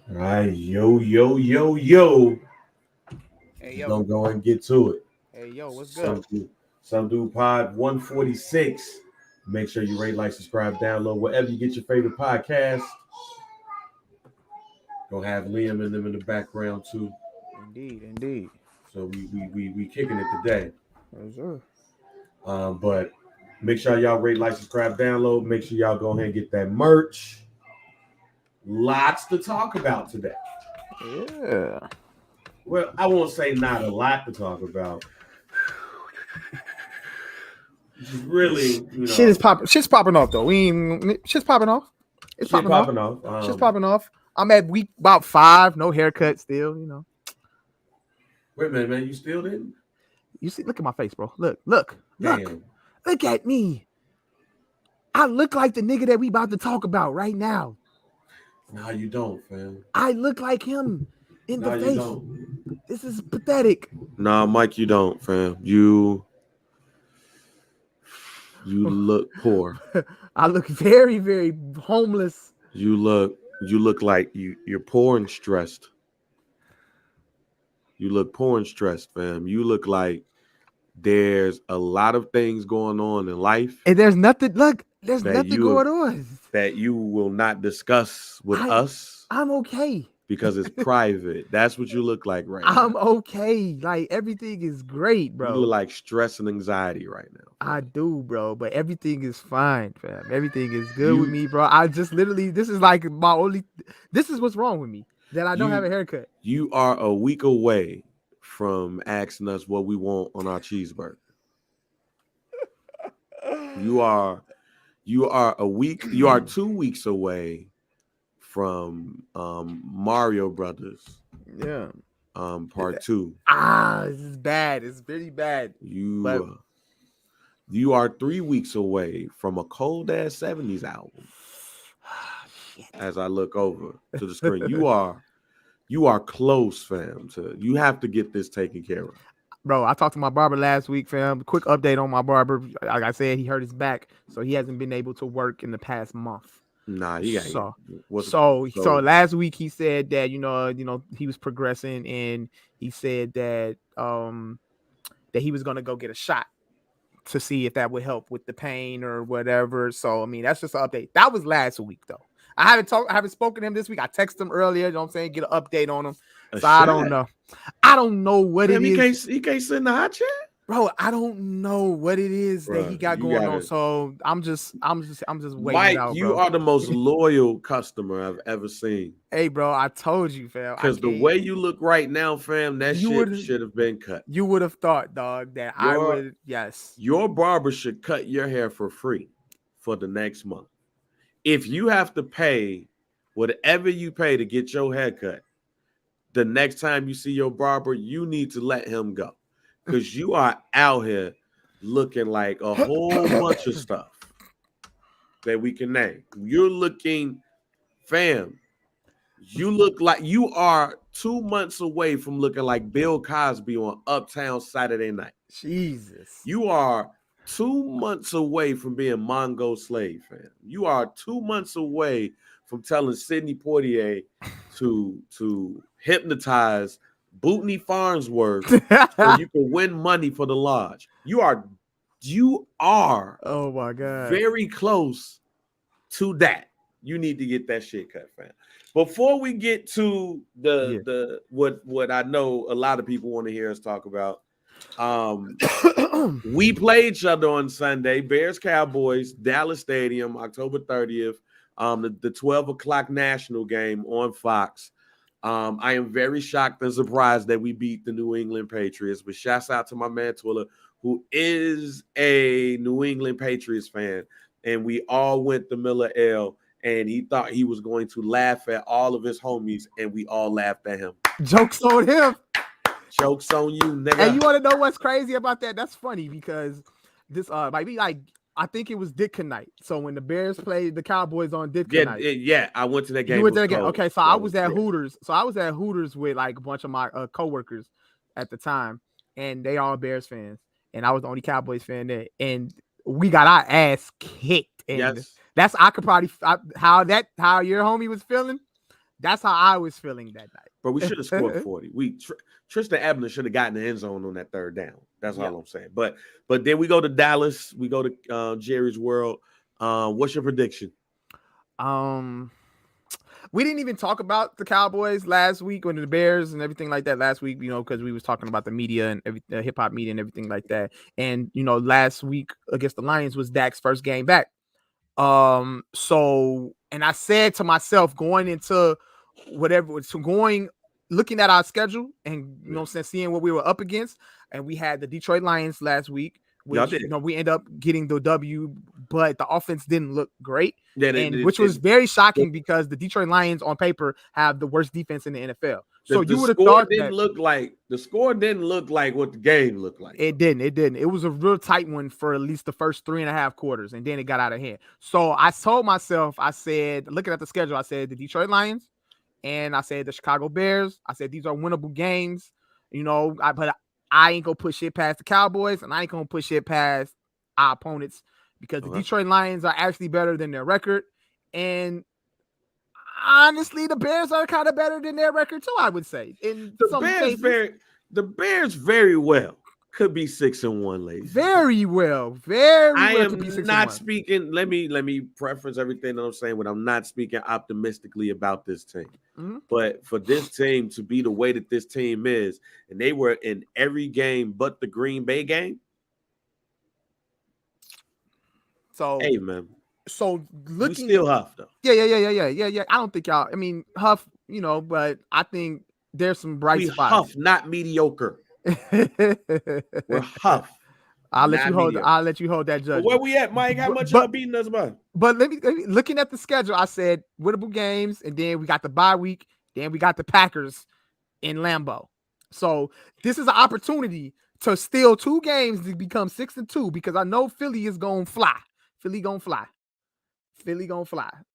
All right, yo. Hey We're yo, gonna go and get to it. hey yo, what's good? Some dude pod 146. Make sure you rate, like, subscribe, download wherever you get your favorite podcast. Gonna have Liam and them in the background too. Indeed. So we kicking it today. Yes, sir. But make sure y'all rate, like, subscribe, download. Make sure y'all go ahead and get that merch. Lots to talk about today. Yeah. Well, I won't say not a lot to talk about. Just really, Shit's popping off though. Shit's popping off. It's shit popping off. popping off. Shit's popping off. I'm at week about 5. No haircut still. Wait a minute, man. You still didn't? You see, look at my face, bro. Look Damn. at me. I look like the nigga that we about to talk about right now. No, you don't, fam. I look like him in the No, you face. don't. This is pathetic. Nah, Mike, you don't, fam. You look poor. I look very, very homeless. You look like you're poor and stressed. You look poor and stressed, fam. You look like there's a lot of things going on in life. And there's nothing going on. That you will not discuss with us. I'm okay. Because it's private. That's what you look like right now. I'm okay. Like, everything is great, bro. You look like stress and anxiety right now. I do, bro. But everything is fine, fam. Everything is good with me, bro. I just literally, this is what's wrong with me. That I don't have a haircut. You are a week away from asking us what we want on our cheeseburger. You are 2 weeks away from Mario Brothers. Yeah. Part 2. This is bad. It's really bad. You are 3 weeks away from a cold ass 70s album. As I look over to the screen, you are close, fam. You have to get this taken care of. Bro, I talked to my barber last week, fam. Quick update on my barber. Like I said, he hurt his back, so he hasn't been able to work in the past month. Nah, he got so last week he said that he was progressing, and he said that that he was gonna go get a shot to see if that would help with the pain or whatever. So I mean, that's just an update. That was last week though. I haven't spoken to him this week. I texted him earlier, you know what I'm saying, get an update on him. I don't know. I don't know what it is. He can't sit in the hot chair? Bro, I don't know what it is that he got going on. So I'm just waiting. Mike, you are the most loyal customer I've ever seen. Hey, bro, I told you, fam. Because the way you look right now, fam, that shit should have been cut. You would have thought, dog, that I would. Yes. Your barber should cut your hair for free for the next month. If you have to pay whatever you pay to get your hair cut, the next time you see your barber, you need to let him go. Because you are out here looking like a whole bunch of stuff that we can name. You're looking, fam, you look like you are 2 months away from looking like Bill Cosby on Uptown Saturday Night. Jesus. You are 2 months away from being Mongo Slave, fam. You are 2 months away from telling Sidney Poitier to hypnotize Bootney Farnsworth so you can win money for the lodge. You are oh my god, very close to that. You need to get that shit cut, fam. Before we get to the what I know a lot of people want to hear us talk about. We played each other on Sunday, Bears Cowboys, Dallas Stadium, October 30th. The 12 o'clock national game on Fox. I am very shocked and surprised that we beat the New England Patriots. But shouts out to my man Twilla, who is a New England Patriots fan. And we all went to Miller L. And he thought he was going to laugh at all of his homies. And we all laughed at him. Jokes on him. Jokes on you, nigga. And you want to know what's crazy about that? That's funny because this might be like, I think it was Ditka night. So when the Bears played the Cowboys on Ditka night. Yeah, I went to that game. You went to that game. Okay, so I was at Hooters. So I was at Hooters with like a bunch of my coworkers at the time, and they all Bears fans, and I was the only Cowboys fan there, and we got our ass kicked. And that's how your homie was feeling. That's how I was feeling that But we should have scored night. 40. Tristan Ebner should have gotten the end zone on that third down. That's Yeah. all I'm saying. But then we go to Dallas. We go to Jerry's World. What's your prediction? We didn't even talk about the Cowboys last week when the Bears and everything like that last week, because we was talking about the media and the hip hop media and everything like that. And last week against the Lions was Dak's first game back. So, and I said to myself going into looking at our schedule and seeing what we were up against, and we had the Detroit Lions last week, which we end up getting the W, but the offense didn't look great, which was very shocking because the Detroit Lions on paper have the worst defense in the NFL. So you would have thought the score didn't look like what the game looked like. It didn't. It was a real tight one for at least the first 3.5 quarters, and then it got out of hand. So I told myself, I said, looking at the schedule, I said the Detroit Lions, and I said the Chicago Bears. I said these are winnable games, but I ain't gonna push it past the Cowboys, and I ain't gonna push it past our opponents because the Detroit Lions are actually better than their record, and honestly, the Bears are kind of better than their record too, I would say. In some cases, the Bears very well could be 6-1, ladies. Very well. I am not speaking. Let me preference everything that I'm saying when I'm not speaking optimistically about this team. Mm-hmm. But for this team to be the way that this team is, and they were in every game but the Green Bay game. So, hey man. So looking, we still Huff though. Yeah. I don't think y'all. I mean, Huff, but I think there's some bright spots. Huff, not mediocre. We're Huff. I'll let you hold that judgment. Where we at, Mike? How much y'all beating us by? But let me looking at the schedule, I said winnable games, and then we got the bye week, then we got the Packers in Lambeau. So this is an opportunity to steal 2 games to become 6-2 because I know Philly is gonna fly. Philly gonna fly.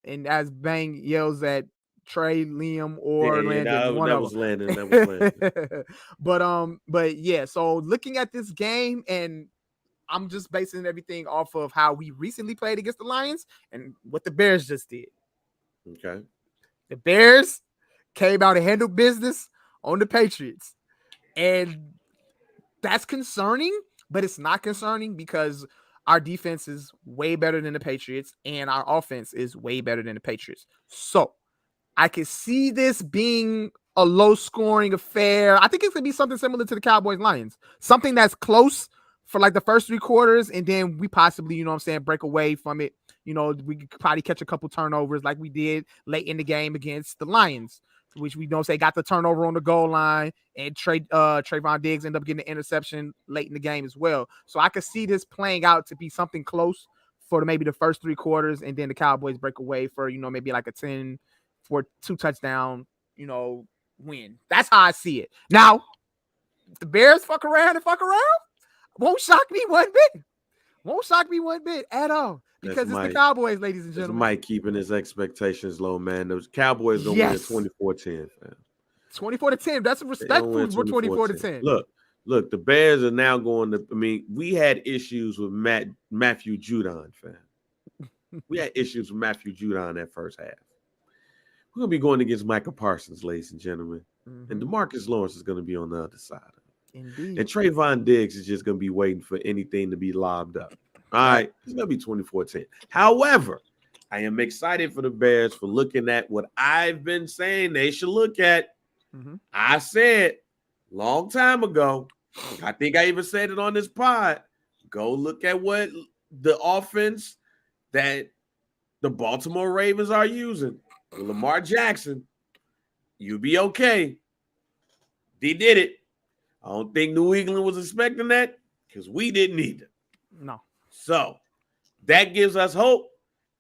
And as Bang yells at Trey, Liam, or Landon, that was Landon. But yeah. So looking at this game, and I'm just basing everything off of how we recently played against the Lions and what the Bears just did. Okay. The Bears came out and handled business on the Patriots, and that's concerning. But it's not concerning because our defense is way better than the Patriots, and our offense is way better than the Patriots. So I can see this being a low-scoring affair. I think it's going to be something similar to the Cowboys-Lions. Something that's close for like the first 3 quarters, and then we possibly, break away from it. We could probably catch a couple turnovers like we did late in the game against the Lions, which we got the turnover on the goal line, and Trayvon Diggs ended up getting an interception late in the game as well. So I could see this playing out to be something close for maybe the first 3 quarters, and then the Cowboys break away for, maybe like a 10 for 2 touchdown, win. That's how I see it. Now, if the Bears fuck around, won't shock me one bit at all. Because it's the Cowboys, ladies and gentlemen. Mike keeping his expectations low, man. Those Cowboys gonna win 24-10, fam. 24-10. That's respectful for 24-10. Look, the Bears are now going to. I mean, we had issues with Matthew Judon, fam. We had issues with Matthew Judon that first half. We're gonna be going against Micah Parsons, ladies and gentlemen, and DeMarcus Lawrence is gonna be on the other side. Indeed. And Trayvon Diggs is just gonna be waiting for anything to be lobbed up. All right, it's going to be 24-10. However, I am excited for the Bears for looking at what I've been saying they should look at. I said long time ago, I think I even said it on this pod, go look at what the offense that the Baltimore Ravens are using. With Lamar Jackson, you'll be okay. They did it. I don't think New England was expecting that because we didn't either. No. So that gives us hope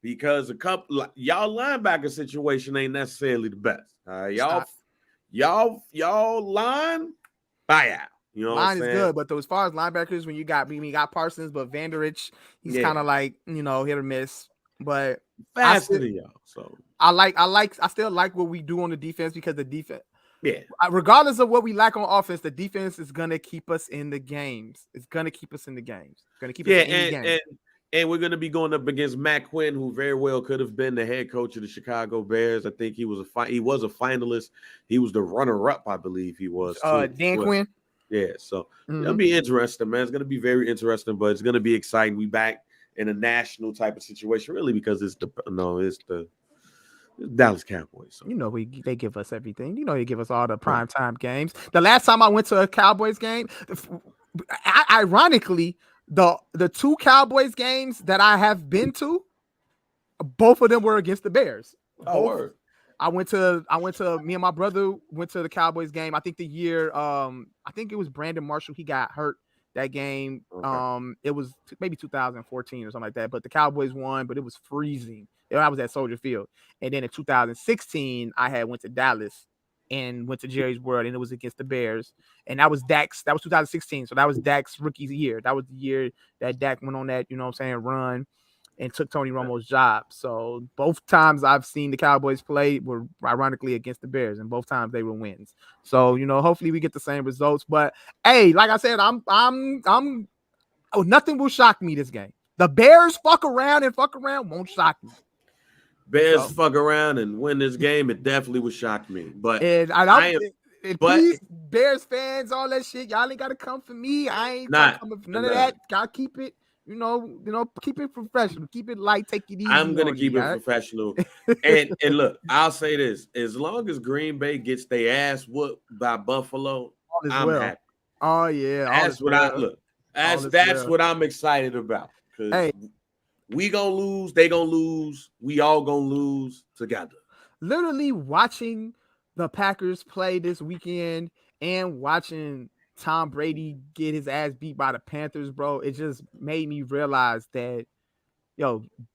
because a couple y'all linebacker situation ain't necessarily the best. Y'all line buyout. You know, line is good, but as far as linebackers, when you got Parsons, but Vanderich, he's kind of like hit or miss. But faster than y'all. So I still like what we do on the defense because the defense. Yeah. Regardless of what we lack on offense, the defense is gonna keep us in the games. It's gonna keep us in the games. It's gonna keep us in the games. And we're going to be going up against Matt Quinn, who very well could have been the head coach of the Chicago Bears. I think he was a finalist. He was the runner-up, I believe he was too. Dan Quinn. Yeah, so it'll be interesting, man. It's going to be very interesting, but it's going to be exciting. We back in a national type of situation, really, because it's the Dallas Cowboys. So. You know, they give us everything. You know, they give us all the primetime games. The last time I went to a Cowboys game, ironically, the two Cowboys games that I have been to, both of them were against the Bears. Word. I went to me and my brother went to the Cowboys game. I think the year I think it was Brandon Marshall, he got hurt that game. Okay. It was maybe 2014 or something like that, but the Cowboys won, but it was freezing. I was at Soldier Field. And then in 2016, I went to Dallas and went to Jerry's World, and it was against the Bears. And that was Dak's. That was 2016. So that was Dak's rookie year. That was the year that Dak went on that, run and took Tony Romo's job. So both times I've seen the Cowboys play were ironically against the Bears, and both times they were wins. So, hopefully we get the same results. But hey, like I said, nothing will shock me this game. The Bears fuck around won't shock me. Bears fuck around and win this game, it definitely would shock me. But please, Bears fans, all that shit, y'all ain't gotta come for me. I ain't coming for none of that. Gotta keep it, keep it professional, keep it light, take it easy. I'm gonna keep it professional. and look, I'll say this: as long as Green Bay gets their ass whooped by Buffalo, I'm happy. Oh yeah, that's what That's what I'm excited about. Because we gonna lose, they gonna lose, we all gonna lose together. Literally watching the Packers play this weekend and watching Tom Brady get his ass beat by the Panthers, bro, it just made me realize that,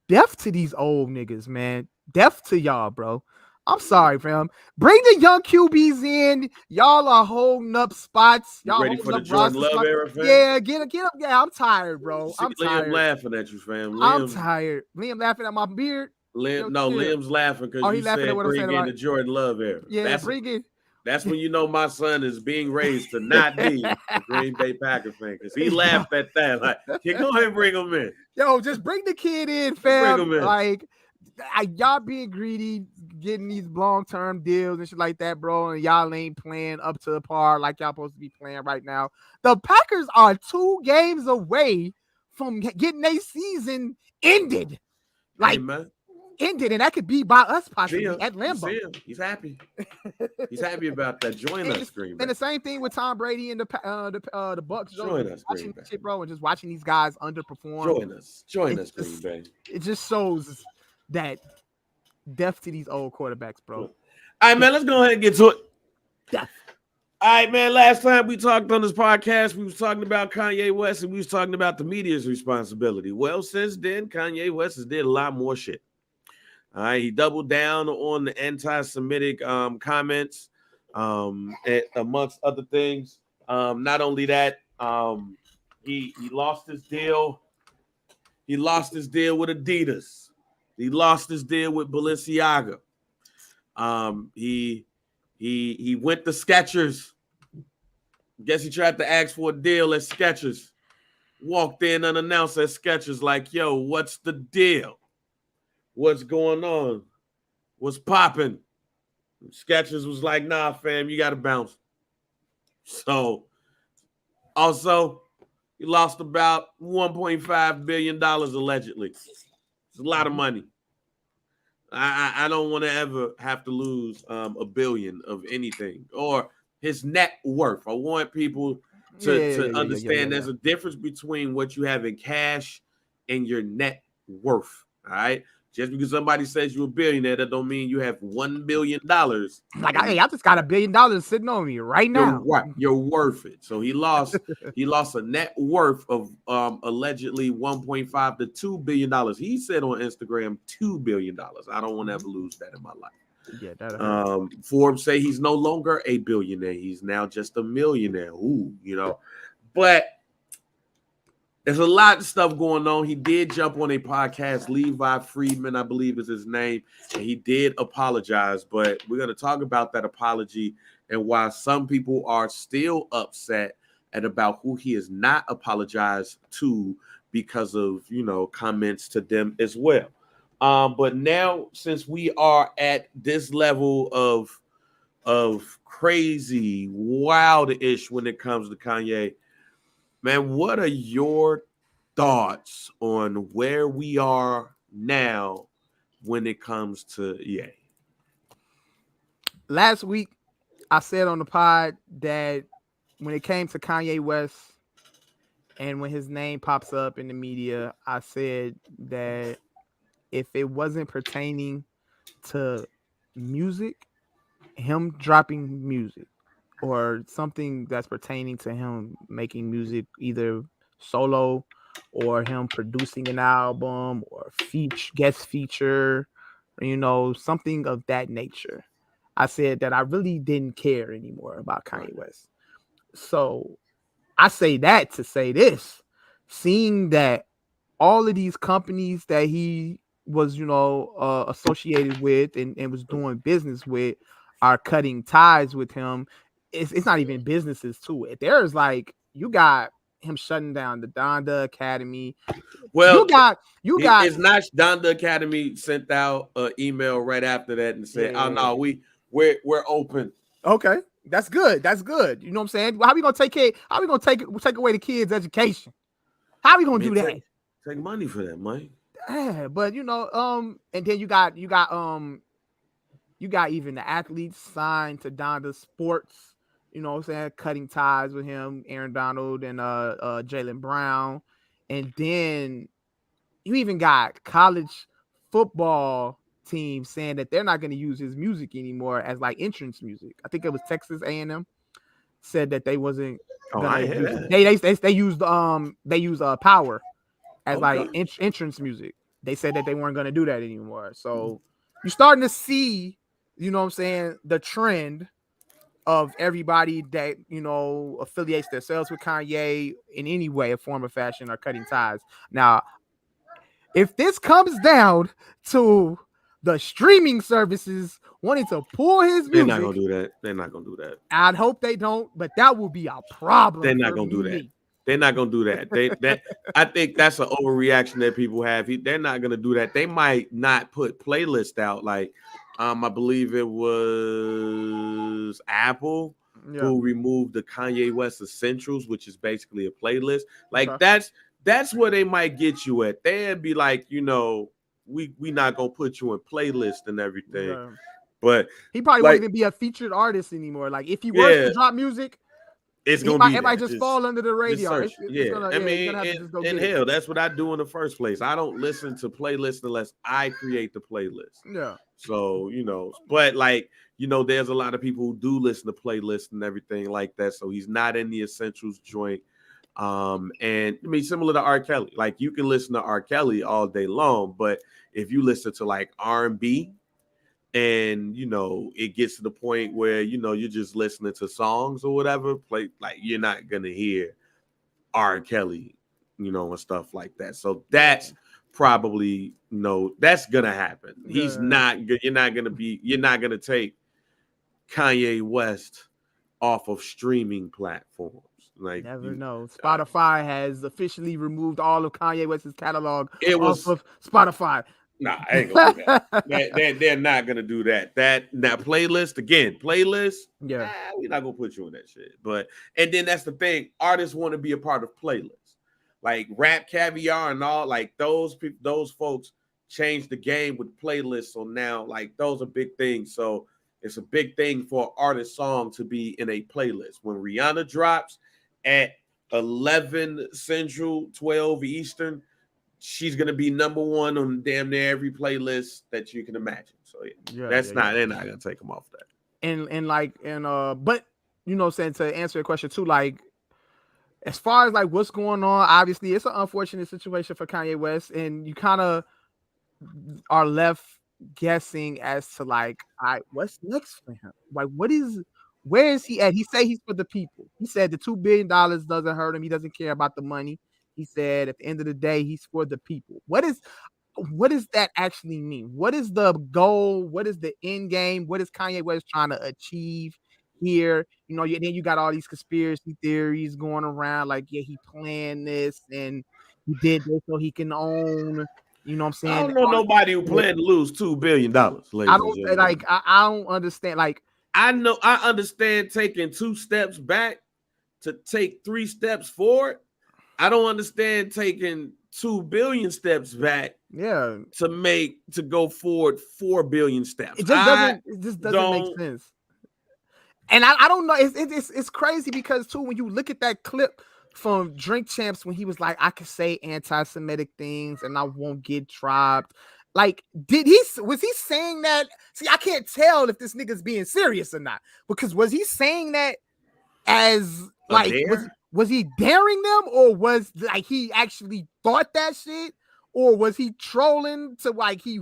death to these old niggas, man. Death to y'all, bro. I'm sorry, fam. Bring the young QBs in. Y'all are holding up spots. Y'all ready for the Jordan Love era, fam? Yeah, get up. Yeah, I'm tired, bro. I'm tired. Liam laughing at you, fam. I'm tired. Liam laughing at my beard. Liam's laughing because you said bring in the Jordan Love era. Yeah, bring it. That's when you know my son is being raised to not be a Green Bay Packer fan, because he laughed at that. Like, go ahead and bring him in. Yo, just bring the kid in, fam. Bring him in. Like, y'all being greedy, getting these long-term deals and shit like that, bro, and y'all ain't playing up to the par like y'all supposed to be playing right now. The Packers are 2 games away from getting a season ended. Like, ended, and that could be by us possibly at Lambeau. He's happy. He's happy about that. Join us, Green Bay. And the same thing with Tom Brady and the Bucks. Join us, watching Green Bay. Shit, bro, and just watching these guys underperform. Join us, Green Bay. It just shows that death to these old quarterbacks, bro. All right, man, let's go ahead and get to it. Death. All right, man, last time we talked on this podcast, we was talking about Kanye West, and we was talking about the media's responsibility. Well, since then, Kanye West has did a lot more shit. All right, he doubled down on the anti-Semitic comments, amongst other things. Not only that, he lost his deal. He lost his deal with Adidas. He lost his deal with Balenciaga. He went to Skechers. Guess he tried to ask for a deal at Skechers. Walked in unannounced at Skechers like, yo, what's the deal? What's going on? What's popping? Skechers was like, nah, fam, you got to bounce. So, also, he lost about $1.5 billion allegedly. It's a lot of money. I don't want to ever have to lose $1 billion of anything or his net worth. I want people to understand there's a difference between what you have in cash and your net worth. All right. Just because somebody says you're a billionaire, that don't mean you have $1 billion. Like, hey, I just got $1 billion sitting on me right now. You're worth it. So he lost a net worth of allegedly $1.5 to $2 billion. He said on Instagram $2 billion. I don't want to ever lose that in my life. Yeah, Forbes say he's no longer a billionaire. He's now just a millionaire. But there's a lot of stuff going on. He did jump on a podcast. Levi Friedman, I believe is his name. And he did apologize. But we're going to talk about that apology and why some people are still upset and about who he has not apologized to because of comments to them as well. But now, since we are at this level of crazy, wild-ish when it comes to Kanye, man, what are your thoughts on where we are now when it comes to Last week, I said on the pod that when it came to Kanye West and when his name pops up in the media, I said that if it wasn't pertaining to music, him dropping music, or something that's pertaining to him making music, either solo or him producing an album or guest feature, something of that nature, I said that I really didn't care anymore about Kanye West. So I say that to say this, seeing that all of these companies that he was, associated with and was doing business with are cutting ties with him. It's not even businesses to it. There's like, you got him shutting down the Donda Academy. Well, you got it's not Donda Academy sent out an email right after that and said, "Oh no, we're open." Okay, that's good. That's good. You know what I'm saying? How we gonna take care? How we gonna take away the kids' education? How we gonna do that? Take money for that, Mike. Yeah, but and then you got even the athletes signed to Donda Sports, you know what I'm saying, cutting ties with him, Aaron Donald and Jaylen Brown. And then you even got college football teams saying that they're not going to use his music anymore as like entrance music. I think it was Texas A&M said that they wasn't gonna use it. They used Power as like entrance music. They said that they weren't going to do that anymore. So you're starting to see, you know what I'm saying, the trend of everybody that, affiliates themselves with Kanye in any way, a form of fashion, or cutting ties. Now, if this comes down to the streaming services wanting to pull his music, they're not gonna do that. They're not gonna do that. I'd hope they don't, but that will be a problem. They're not gonna do that. They're not gonna do that. I think that's an overreaction that people have. They're not gonna do that. They might not put playlists out like, I believe it was Apple who removed the Kanye West Essentials, which is basically a playlist. Like that's where they might get you at. They'd be like, we not gonna put you in playlist and everything. Yeah. But he probably won't even be a featured artist anymore. Like if he was to drop music, it's gonna it might just fall under the radar. Hell, that's what I do in the first place. I don't listen to playlists unless I create the playlist. Yeah. So but like there's a lot of people who do listen to playlists and everything like that. So he's not in the essentials joint. And I mean, similar to R. Kelly, like you can listen to R. Kelly all day long, but if you listen to like R&B, and it gets to the point where you're just listening to songs or whatever, like you're not gonna hear R. Kelly, and stuff like that. So that's probably that's gonna happen. He's not. You're not gonna take Kanye West off of streaming platforms. Like never know. Spotify has officially removed all of Kanye West's catalog off of Spotify. Nah, I ain't gonna do that. They're not gonna do that. That playlist again, Yeah, we're not gonna put you in that shit. But and then that's the thing. Artists want to be a part of playlists, like Rap Caviar and all. Like those folks changed the game with playlists. So now, like those are big things. So it's a big thing for an artist song to be in a playlist. When Rihanna drops at 11 Central, 12 Eastern, she's gonna be number one on damn near every playlist that you can imagine. So they're not gonna take them off that. But saying, to answer your question too, like as far as like what's going on, obviously it's an unfortunate situation for Kanye West, and you kind of are left guessing as to like, all right, what's next for him? Like, where is he at? He said he's for the people. He said the $2 billion doesn't hurt him. He doesn't care about the money. He said at the end of the day, he's for the people. What does that actually mean? What is the goal? What is the end game? What is Kanye West trying to achieve here? Then you got all these conspiracy theories going around, like, yeah, he planned this, and He did this so he can own. You know what I'm I saying? don't know nobody who planned to lose $2 billion, I ladies and don't gentlemen. like. I don't understand. Like, I understand taking 2 steps back to take 3 steps forward. I don't understand taking 2 billion steps back yeah, to go forward 4 billion steps. it just doesn't. It just doesn't make Don't sense. And I don't know. It's crazy because too, when you look at that clip from Drink Champs when he was like, I could say anti-Semitic things and I won't get dropped. Like, was he saying that? See, I can't tell if this nigga's being serious or not. Because was he saying that as a like dare. was he daring them, or was like he actually thought that shit, or was he trolling to like he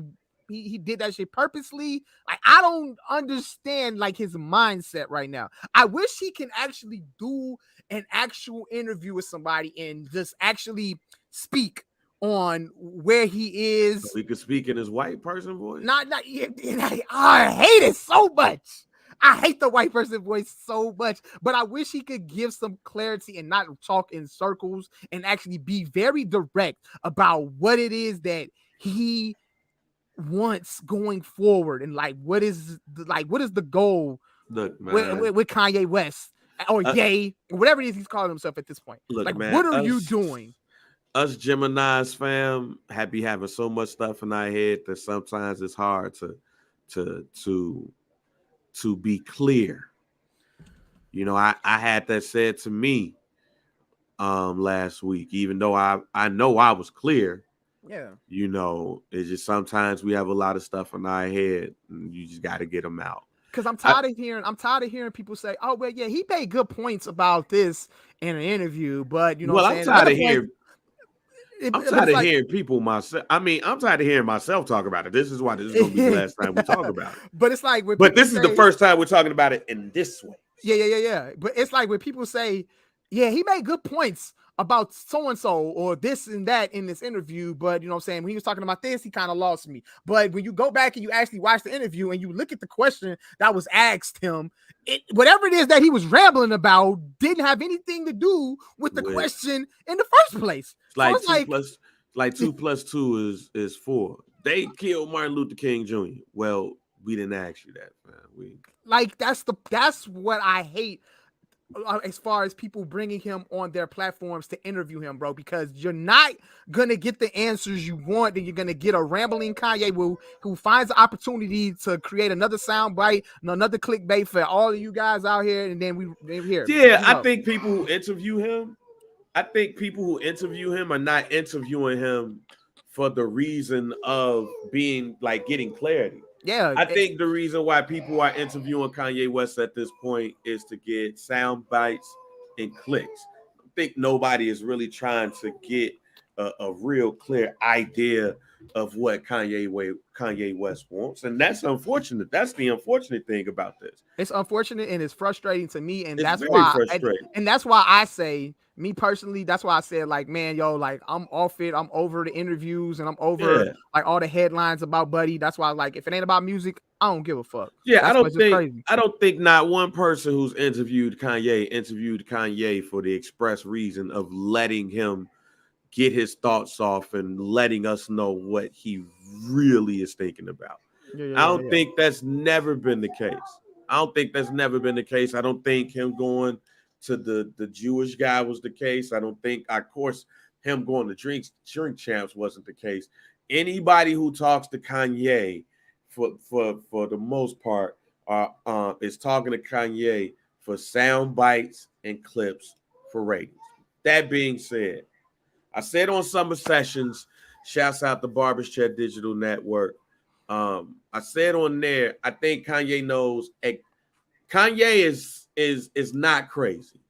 did that shit purposely? Like, I don't understand like his mindset right now. I wish he can actually do an actual interview with somebody and just actually speak on where he is. So he could speak in his white person voice. Not I hate it so much. I hate the white person voice so much, but I wish he could give some clarity and not talk in circles and actually be very direct about what it is that he wants going forward and like what is the goal. Look, man. with Kanye West or Ye, whatever it is he's calling himself at this point. Look, like, man, what are you doing? Us Gemini's fam be having so much stuff in our head that sometimes it's hard to be clear. You know, I had that said to me last week, even though I know I was clear. Yeah. You know, it's just sometimes we have a lot of stuff in our head and you just got to get them out. Because I'm tired of hearing people say, "Oh, well, yeah, he made good points about this in an interview," but you know, well, I'm tired of hearing. I'm tired of hearing people myself. I mean, I'm tired of hearing myself talk about it. This is why this is going to be the last time we talk about it. But it's like, but this is the first time we're talking about it in this way. Yeah. But it's like when people say, "Yeah, he made good points about so and so or this and that in this interview," but you know what I'm saying, when he was talking about this, he kind of lost me. But when you go back and you actually watch the interview and you look at the question that was asked him, whatever it is that he was rambling about didn't have anything to do with the question in the first place. Like, so it's 2 plus 2 is 4. They killed Martin Luther King Jr. Well, we didn't ask you that, man. That's what I hate as far as people bringing him on their platforms to interview him, bro, because you're not gonna get the answers you want. Then you're gonna get a rambling Kanye who finds the opportunity to create another soundbite, another clickbait for all of you guys out here, and then we're here. Yeah, I think people who interview him, are not interviewing him for the reason of being like getting clarity. Yeah, I think the reason why people are interviewing Kanye West at this point is to get sound bites and clicks. I think nobody is really trying to get a real clear idea of what Kanye West wants, and that's unfortunate. That's the unfortunate thing about this. It's unfortunate and it's frustrating to me, and that's why I say, me personally, that's why I said, like, man, yo, like, I'm off it. I'm over the interviews and I'm over like all the headlines about Buddy. That's why, like, if it ain't about music, I don't give a fuck. Yeah, I don't think not one person who's interviewed Kanye for the express reason of letting him get his thoughts off and letting us know what he really is thinking about. I don't think that's never been the case. I don't think him going to the Jewish guy was the case. I don't think, of course, him going to drink champs wasn't the case. Anybody who talks to Kanye for the most part is talking to Kanye for sound bites and clips for ratings. That being said, I said on Summer Sessions, shouts out the Barber's Chair Digital Network. I said on there, I think Kanye knows. Kanye is not crazy.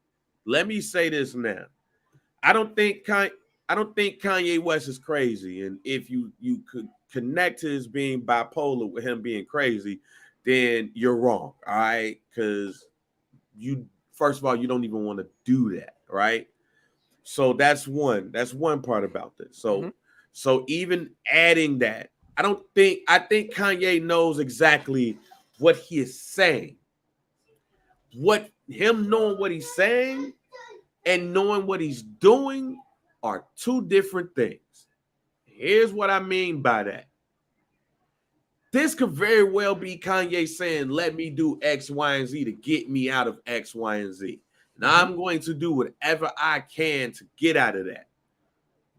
Let me say this now. I don't think Kanye West is crazy. And if you could connect his being bipolar with him being crazy, then you're wrong. All right. Because first of all, you don't even want to do that, right? So that's one part about this. So even adding that, I think Kanye knows exactly what he is saying. Him knowing what he's saying and knowing what he's doing are two different things. Here's what I mean by that. This could very well be Kanye saying, let me do X, Y, and Z to get me out of X, Y, and Z. And I'm going to do whatever I can to get out of that.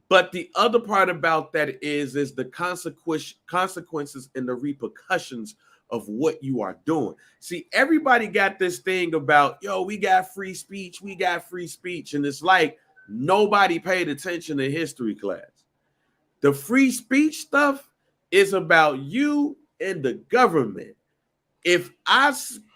But the other part about that is the consequences and the repercussions of what you are doing. See, everybody got this thing about, yo, we got free speech. And it's like nobody paid attention in history class. The free speech stuff is about you and the government. If I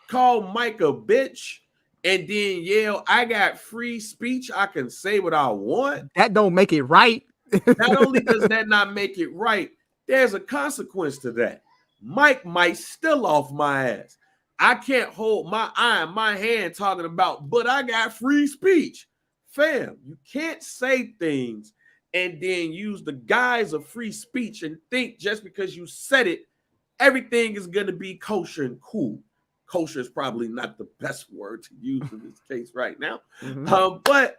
call Mike a bitch and then yell, I got free speech, I can say what I want. That don't make it right. Not only does that not make it right, there's a consequence to that. Mike might still off my ass. I can't hold my eye in my hand talking about, but I got free speech. Fam, you can't say things and then use the guise of free speech and think just because you said it, everything is going to be kosher and cool. Kosher is probably not the best word to use in this case right now. But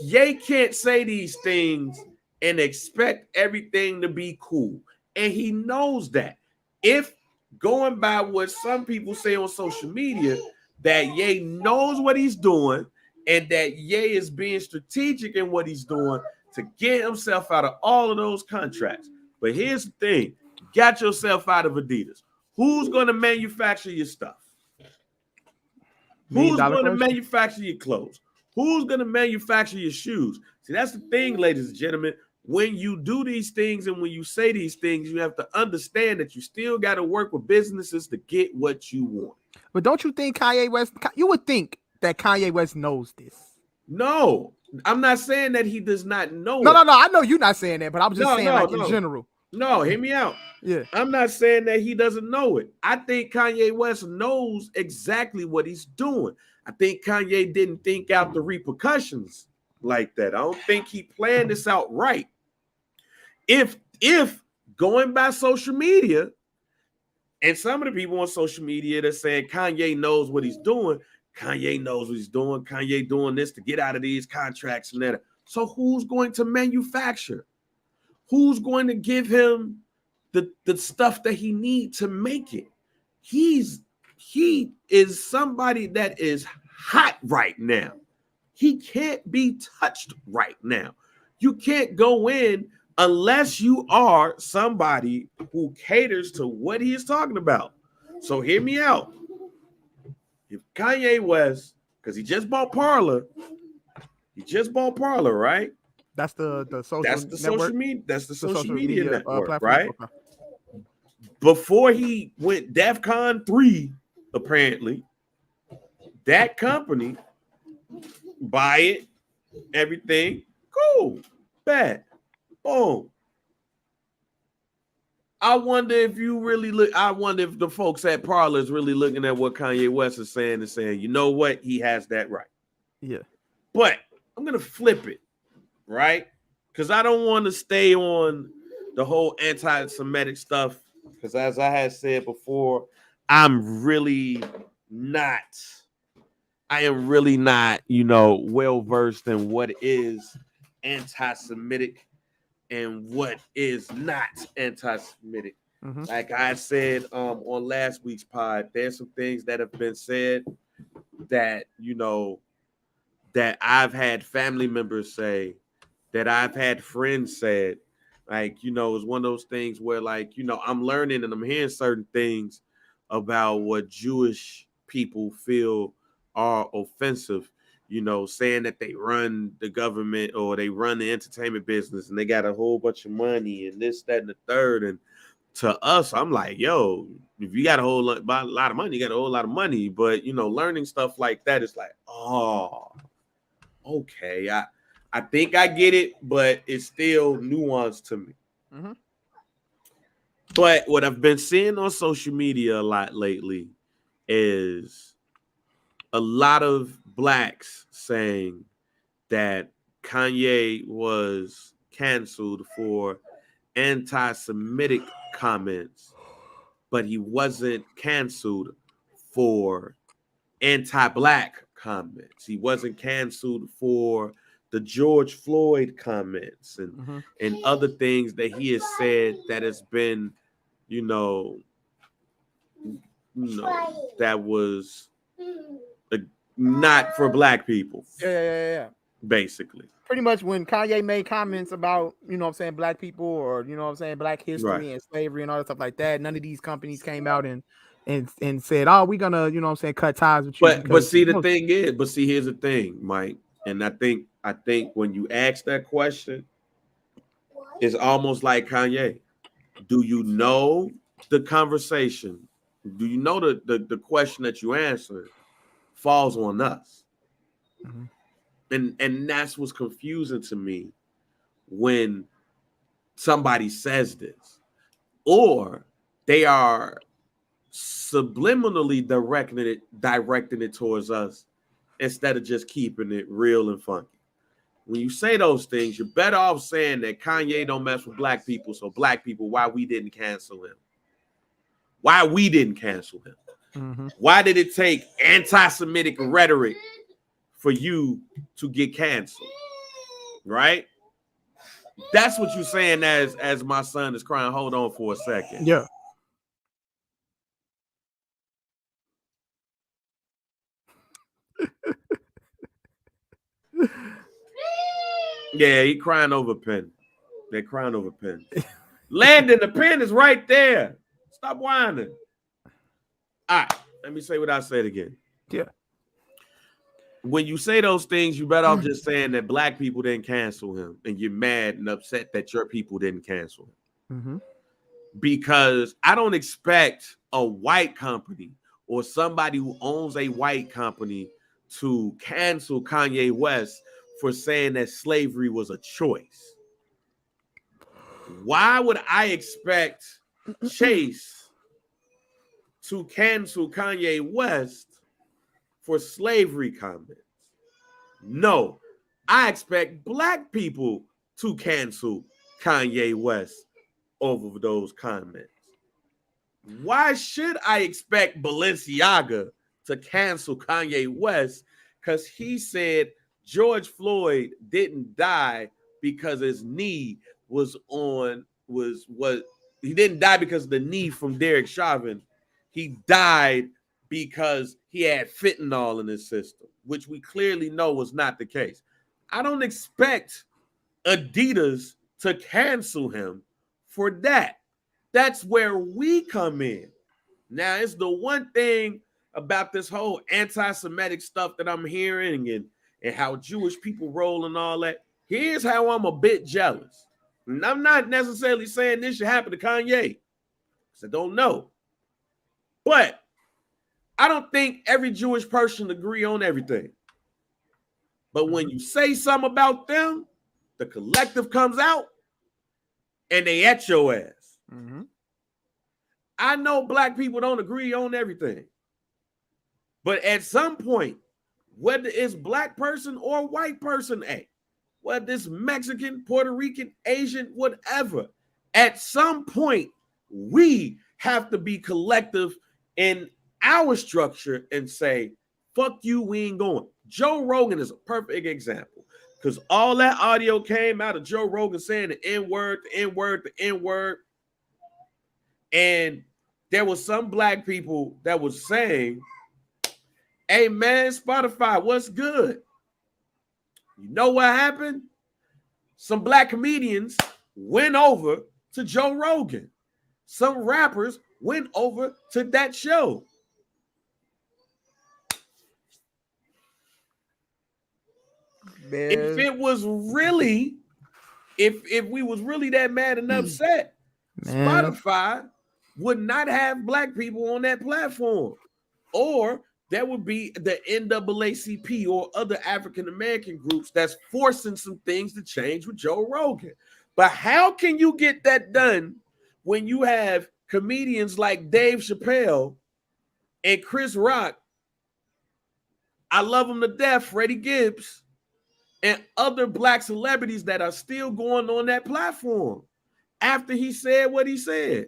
Ye can't say these things and expect everything to be cool. And he knows that. If going by what some people say on social media, that Ye knows what he's doing and that Ye is being strategic in what he's doing to get himself out of all of those contracts. But here's the thing. Got yourself out of Adidas. Who's going to manufacture your stuff? Who's going to manufacture your clothes? Who's going to manufacture your shoes? See, that's the thing, ladies and gentlemen. When you do these things and when you say these things, you have to understand that you still got to work with businesses to get what you want. But don't you think Kanye West, you would think that Kanye West knows this? No, I'm not saying that he does not know. No. I know you're not saying that, but I'm just saying in general. No, hear me out. Yeah. I'm not saying that he doesn't know it. I think Kanye West knows exactly what he's doing. I think Kanye didn't think out the repercussions like that. I don't think he planned this out right. If going by social media, and some of the people on social media that saying Kanye knows what he's doing, Kanye knows what he's doing, Kanye doing this to get out of these contracts and that. So who's going to manufacture? Who's going to give him the stuff that he needs to make it? He is somebody that is hot right now. He can't be touched right now. You can't go in unless you are somebody who caters to what he is talking about. So hear me out. If Kanye West, because he just bought Parler, right? That's the social network? That's the social media network, right? Okay. Before he went DEFCON 3, apparently, that company buy it, everything, cool, bad, boom. I wonder if the folks at Parler is really looking at what Kanye West is saying and saying, you know what, he has that right. Yeah. But I'm gonna flip it, right? Because I don't want to stay on the whole anti-Semitic stuff. Because as I had said before, I am really not, well versed in what is anti-Semitic and what is not anti-Semitic. Mm-hmm. Like I said on last week's pod, there's some things that have been said that, that I've had family members say, that I've had friends said. Like, it's one of those things where, like, I'm learning and I'm hearing certain things about what Jewish people feel are offensive, saying that they run the government or they run the entertainment business and they got a whole bunch of money and this, that, and the third. And to us, I'm like, yo, if you got a lot of money, you got a whole lot of money. But, learning stuff like that is like, oh, okay, I think I get it, but it's still nuanced to me. Mm-hmm. But what I've been seeing on social media a lot lately is a lot of blacks saying that Kanye was canceled for anti-Semitic comments, but he wasn't canceled for anti-black comments. He wasn't canceled for the George Floyd comments and other things that he has said that has been, that was not for black people. Yeah. Basically. Pretty much when Kanye made comments about, black people or, black history and slavery and all that stuff like that, none of these companies came out and said, oh, we're gonna, cut ties with you. But see, the thing is, here's the thing, Mike. And I think when you ask that question, it's almost like Kanye. Do you know the conversation? Do you know the question that you answered falls on us? And that's what's confusing to me when somebody says this, or they are subliminally directing it towards us instead of just keeping it real and funky. When you say those things, you're better off saying that Kanye don't mess with black people, so black people, why we didn't cancel him? Why we didn't cancel him? Why did it take anti-Semitic rhetoric for you to get canceled? Right? That's what you're saying as my son is crying. Hold on for a second. Yeah. Yeah, he crying over a pen. They're crying over pen. Landon, the pen is right there. Stop whining. All right, let me say what I said again. Yeah. When you say those things, you better off just saying that black people didn't cancel him and you're mad and upset that your people didn't cancel him. Because I don't expect a white company or somebody who owns a white company to cancel Kanye West for saying that slavery was a choice. Why would I expect Chase to cancel Kanye West for slavery comments? No, I expect black people to cancel Kanye West over those comments. Why should I expect Balenciaga to cancel Kanye West because he said George Floyd didn't die because his knee was he didn't die because of the knee from Derek Chauvin. He died because he had fentanyl in his system, which we clearly know was not the case. I don't expect Adidas to cancel him for that. That's where we come in. Now, it's the one thing about this whole anti-Semitic stuff that I'm hearing and how Jewish people roll and all that. Here's how I'm a bit jealous. And I'm not necessarily saying this should happen to Kanye, because I don't know. But I don't think every Jewish person agree on everything. But when you say something about them, the collective comes out and they at your ass. I know black people don't agree on everything. But at some point, whether it's black person or white person, whether it's Mexican, Puerto Rican, Asian, whatever, at some point, we have to be collective in our structure and say, fuck you, we ain't going. Joe Rogan is a perfect example because all that audio came out of Joe Rogan saying the N-word, the N-word, the N-word. And there was some black people that was saying, hey, man, Spotify, what's good? You know what happened? Some black comedians went over to Joe Rogan. Some rappers went over to that show. Man. If it was really, if we was really that mad and upset, Spotify would not have black people on that platform. Or there would be the NAACP or other African-American groups that's forcing some things to change with Joe Rogan. But how can you get that done when you have comedians like Dave Chappelle and Chris Rock, I love him to death, Freddie Gibbs, and other black celebrities that are still going on that platform after he said what he said?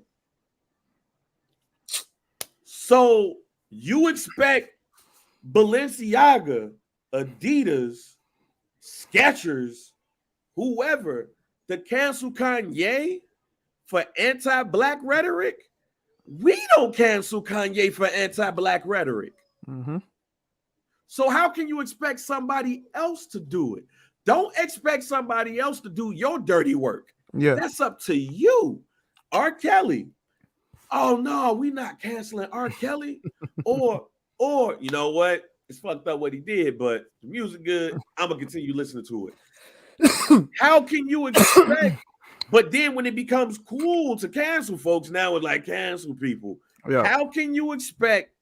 So you expect Balenciaga, Adidas, Skechers, whoever, to cancel Kanye for anti-black rhetoric, we don't cancel Kanye for anti-black rhetoric. Mm-hmm. So how can you expect somebody else to do it? Don't expect somebody else to do your dirty work. Yeah. That's up to you. R. Kelly. Oh no, we not canceling R. Kelly. or you know what? It's fucked up what he did, but the music good. I'm gonna continue listening to it. How can you expect? But then when it becomes cool to cancel folks, now it's like cancel people. Yeah. How can you expect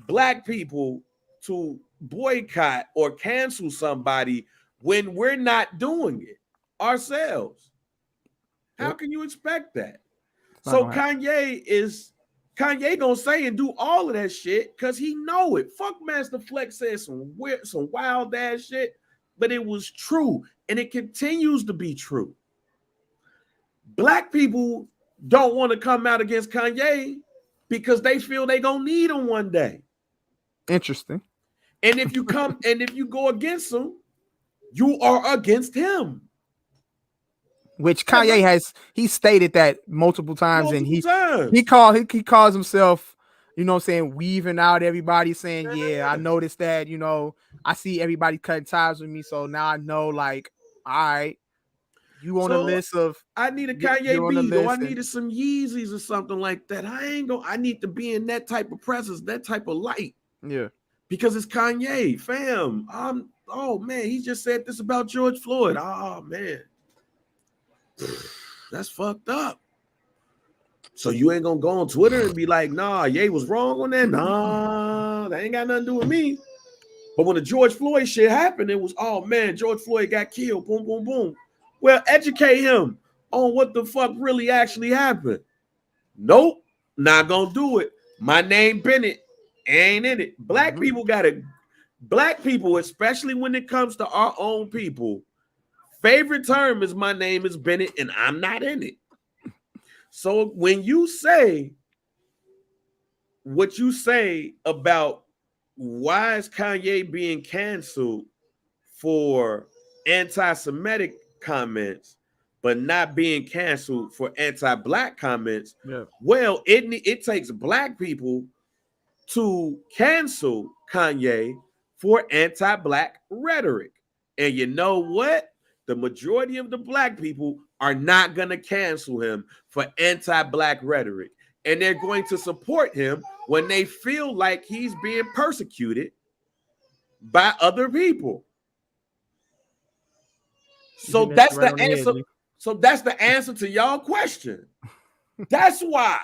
black people to boycott or cancel somebody when we're not doing it ourselves? How can you expect that? So Kanye gonna say and do all of that shit because he know it. Fuck Master Flex said some wild ass shit, but it was true and it continues to be true. Black people don't want to come out against Kanye because they feel they gonna need him one day. Interesting. And if you go against him, you are against him. Which Kanye he stated that multiple times, and he calls himself, you know what I'm saying, weaving out everybody, saying, yeah, I noticed that, you know, I see everybody cutting ties with me, so now I know, like, all right, you on the list of I need a Kanye beat, or I needed some Yeezys or something like that. I need to be in that type of presence, that type of light. Yeah. Because it's Kanye, fam. Oh man, he just said this about George Floyd. Oh man. That's fucked up. So you ain't gonna go on Twitter and be like, nah, Ye was wrong on that. Nah, that ain't got nothing to do with me. But when the George Floyd shit happened, it was, oh man, George Floyd got killed. Boom, boom, boom. Well, educate him on what the fuck really actually happened. Nope, not gonna do it. My name Bennett ain't in it. Black people black people, especially when it comes to our own people, favorite term is my name is Bennett and I'm not in it. So when you say what you say about why is Kanye being canceled for anti-Semitic comments, but not being canceled for anti-black comments, well, it takes black people to cancel Kanye for anti-black rhetoric. And you know what? The majority of the black people are not going to cancel him for anti-black rhetoric. And they're going to support him when they feel like he's being persecuted by other people. So that's the answer. So that's the answer to y'all question. That's why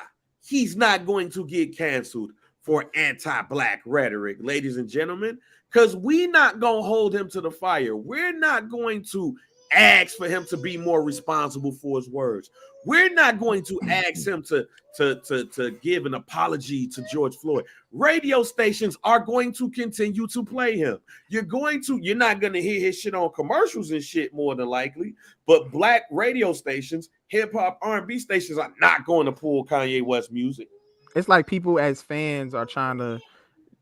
he's not going to get canceled for anti-black rhetoric, ladies and gentlemen, because we're not going to hold him to the fire. We're not going to ask for him to be more responsible for his words. We're not going to ask him to give an apology to George Floyd. Radio stations are going to continue to play him. You're not going to hear his shit on commercials and shit more than likely, but black radio stations, hip hop, R&B stations are not going to pull Kanye West music. It's like people as fans are trying to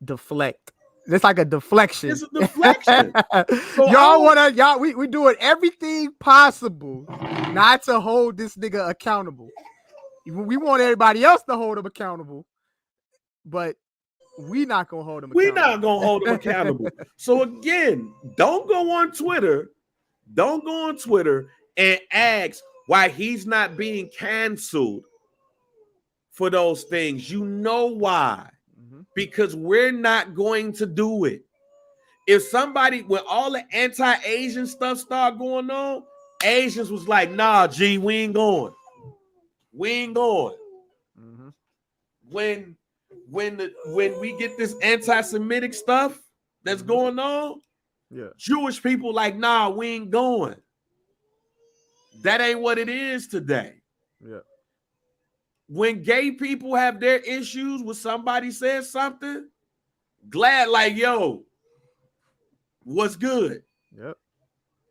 deflect. It's like a deflection. It's a deflection. So we doing everything possible not to hold this nigga accountable. We want everybody else to hold him accountable, but we not gonna hold him accountable. We're not gonna hold him accountable. So again, don't go on Twitter and ask why he's not being canceled for those things. You know why? Because we're not going to do it. If somebody, when all the anti-Asian stuff started going on, Asians was like, nah, G, we ain't going. We ain't going. When we get this anti-Semitic stuff that's going on, Jewish people like, nah, we ain't going. That ain't what it is today. When gay people have their issues when somebody says something, glad like, yo, what's good?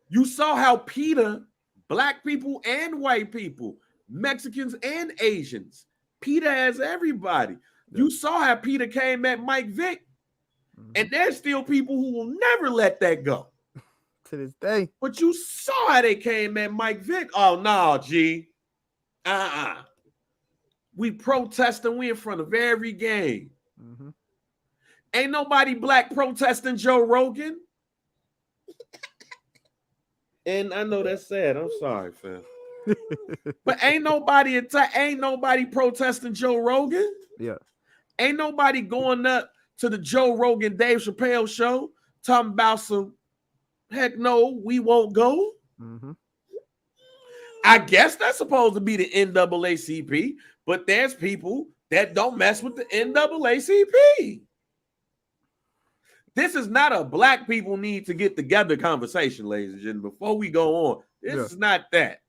You saw how PETA, black people and white people, Mexicans and Asians, PETA has everybody. You saw how PETA came at Mike Vick, and there's still people who will never let that go. to this day. But you saw how they came at Mike Vick. Oh no, G. We protesting. We in front of every game. Mm-hmm. Ain't nobody black protesting Joe Rogan. And I know that's sad. I'm sorry, fam. But ain't nobody protesting Joe Rogan. Yeah. Ain't nobody going up to the Joe Rogan Dave Chappelle show talking about some heck no, we won't go. Mm-hmm. I guess that's supposed to be the NAACP, but there's people that don't mess with the NAACP. This is not a black people need to get together conversation, ladies and gentlemen. Before we go on, this is not that.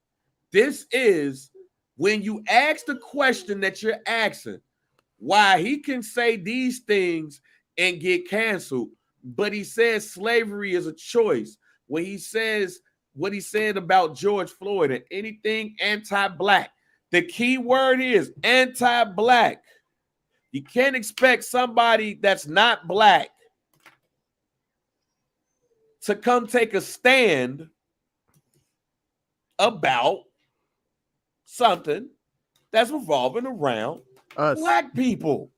This is when you ask the question that you're asking, why he can say these things and get canceled, but he says slavery is a choice. When he says what he said about George Floyd and anything anti-black, the key word is anti-black. You can't expect somebody that's not black to come take a stand about something that's revolving around us. Black people.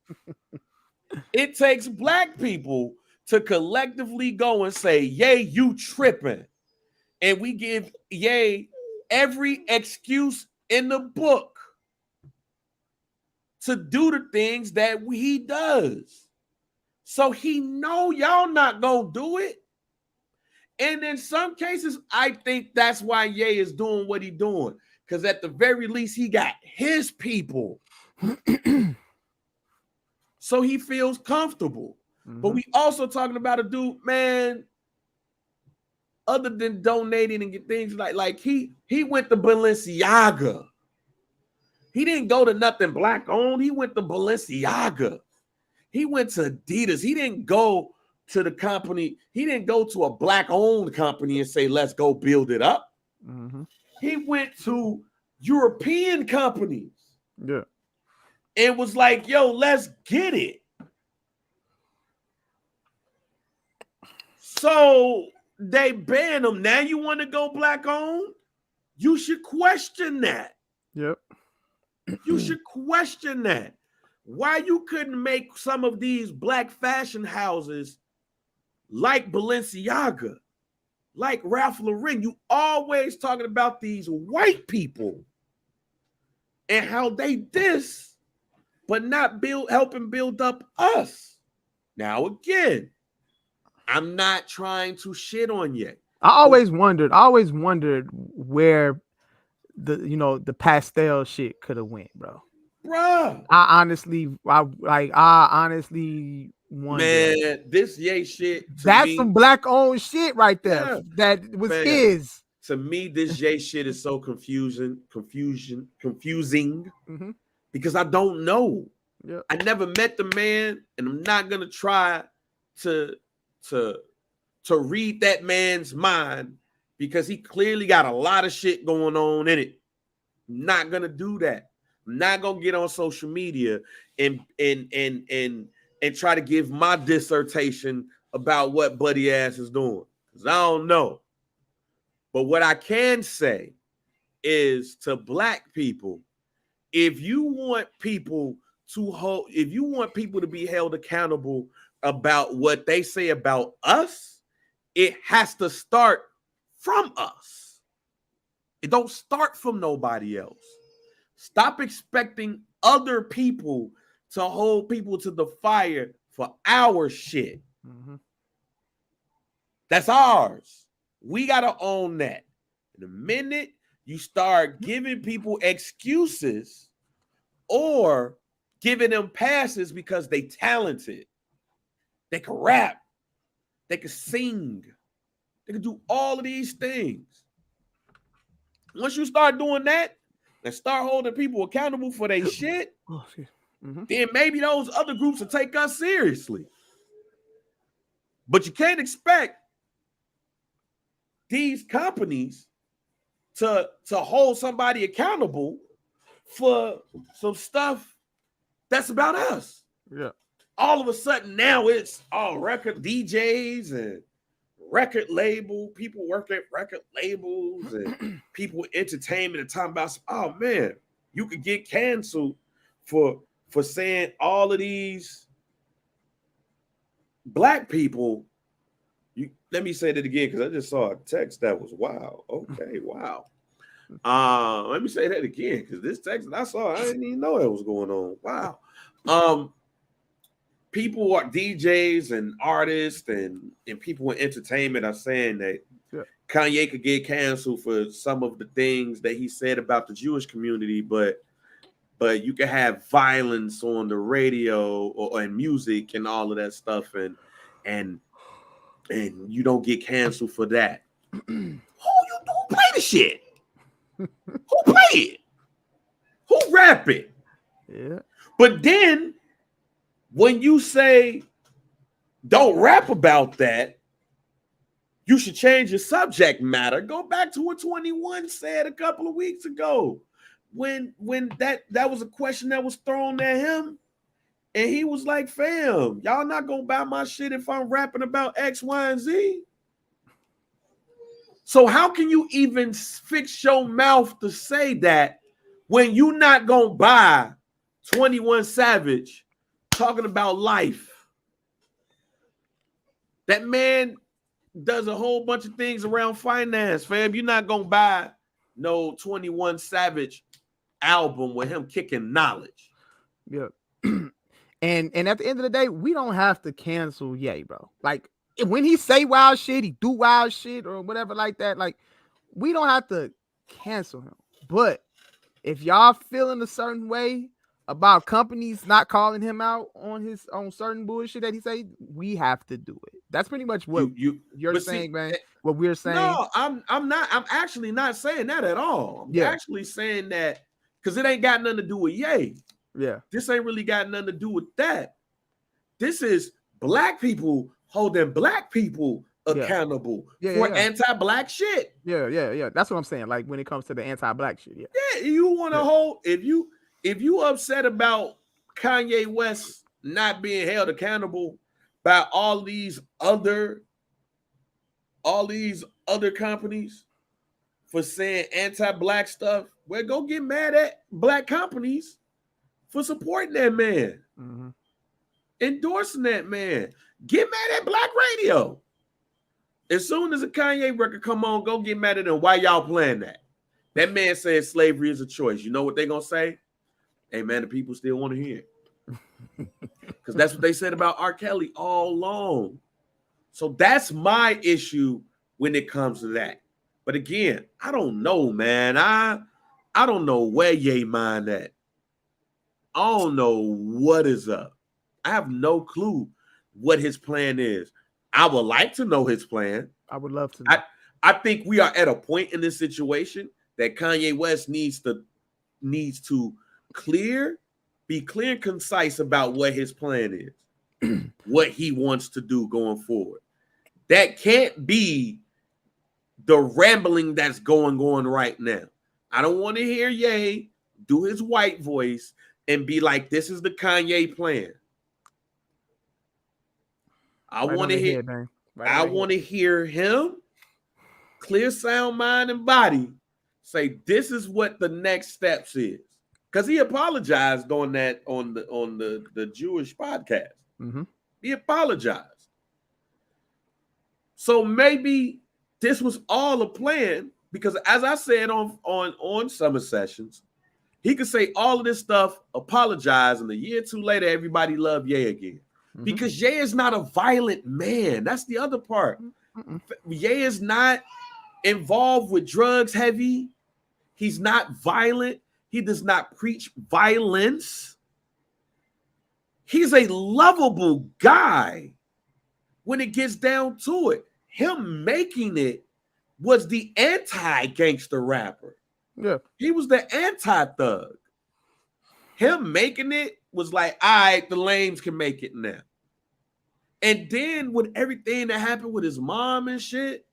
It takes black people to collectively go and say, yay, you tripping. And we give Ye every excuse in the book to do the things that he does. So he know y'all not gonna do it. And in some cases, I think that's why Ye is doing what he doing. Because at the very least, he got his people. So he feels comfortable. Mm-hmm. But we also talking about a dude, man, other than donating and get things like he went to Balenciaga. He didn't go to nothing black owned. He went to Balenciaga. He went to Adidas. He didn't go to the company. He didn't go to a black owned company and say, let's go build it up. Mm-hmm. He went to European companies. Yeah. And was like, yo, let's get it. So they banned him. Now you want to go black owned? You should question that. Yep. You should question that. Why you couldn't make some of these black fashion houses like Balenciaga, like Ralph Lauren? You always talking about these white people and how they diss, but not helping build up us. Now again, I'm not trying to shit on you. I always wondered where the pastel shit could have went, bro. Bruh. I honestly wonder. Man, this Ye shit. That's some black owned shit right there. Yeah. That was his. To me, this Ye shit is so confusing, mm-hmm. Because I don't know. Yeah. I never met the man, and I'm not gonna try to read that man's mind because he clearly got a lot of shit going on in it. I'm not gonna do that. I'm not gonna get on social media and try to give my dissertation about what Buddy Ass is doing, because I don't know. But what I can say is to black people, if you want people to be held accountable about what they say about us, it has to start from us. It don't start from nobody else. Stop expecting other people to hold people to the fire for our shit. Mm-hmm. That's ours. We got to own that. And the minute you start giving people excuses or giving them passes because they talented, they can rap, they can sing, they can do all of these things. Once you start doing that and start holding people accountable for their shit, mm-hmm. then maybe those other groups will take us seriously. But you can't expect these companies to hold somebody accountable for some stuff that's about us. Yeah. All of a sudden now it's all record DJs and record label, people work at record labels and people with entertainment and talking about, oh man, you could get canceled for saying all of these black people. Let me say that again because I just saw a text that was wow. Okay, wow. Let me say that again because this text that I saw, I didn't even know that was going on. Wow. People are DJs and artists and people in entertainment are saying that Kanye could get canceled for some of the things that he said about the Jewish community, but you can have violence on the radio or in music and all of that stuff, and you don't get canceled for that. Who play the shit? Who play it? Who rap it? Yeah. But then when you say don't rap about that, you should change your subject matter. Go back to what 21 said a couple of weeks ago. When that was a question that was thrown at him, and he was like, fam, y'all not gonna buy my shit if I'm rapping about X, Y, and Z. So how can you even fix your mouth to say that when you not gonna buy 21 Savage talking about life? That man does a whole bunch of things around finance, fam. You're not gonna buy no 21 Savage album with him kicking knowledge. Yeah. and at the end of the day, we don't have to cancel Ye, bro. Like when he say wild shit, he do wild shit or whatever like that. Like we don't have to cancel him. But if y'all feeling a certain way about companies not calling him out on certain bullshit that he say, we have to do it. That's pretty much what you're saying, man. What we're saying. No, I'm not. I'm actually not saying that at all. I'm actually saying that because it ain't got nothing to do with Ye. Yeah. This ain't really got nothing to do with that. This is black people holding black people accountable for anti-black shit. Yeah. That's what I'm saying. Like when it comes to the anti-black shit. Yeah, you want to hold if you upset about Kanye West not being held accountable by all these other companies for saying anti-black stuff, well, go get mad at black companies for supporting that man, endorsing that man. Get mad at black radio. As soon as a Kanye record come on, go get mad at them. Why y'all playing that? That man said slavery is a choice. You know what they gonna say? Hey man, the people still want to hear it. Because that's what they said about R. Kelly all along. So that's my issue when it comes to that. But again, I don't know, man. I don't know where Ye mind at. I don't know what is up. I have no clue what his plan is. I would like to know his plan. I would love to know. I think we are at a point in this situation that Kanye West needs to be clear and concise about what his plan is, what he wants to do going forward. That can't be the rambling that's going on right now. I don't want to hear Ye do his white voice and be like, this is the Kanye plan. I want to hear him, clear sound, mind, and body, say this is what the next steps is. Because he apologized on that on the Jewish podcast. He apologized. So maybe this was all a plan, because as I said on Summer Sessions, he could say all of this stuff, apologize, and a year or two later, everybody loved Ye again. Because Ye is not a violent man. That's the other part. Ye is not involved with drugs heavy. He's not violent. He does not preach violence. He's a lovable guy when it gets down to it. Him making it was the anti-gangster rapper. Yeah. He was the anti-thug. Him making it was like, all right, the lames can make it now. And then with everything that happened with his mom and shit,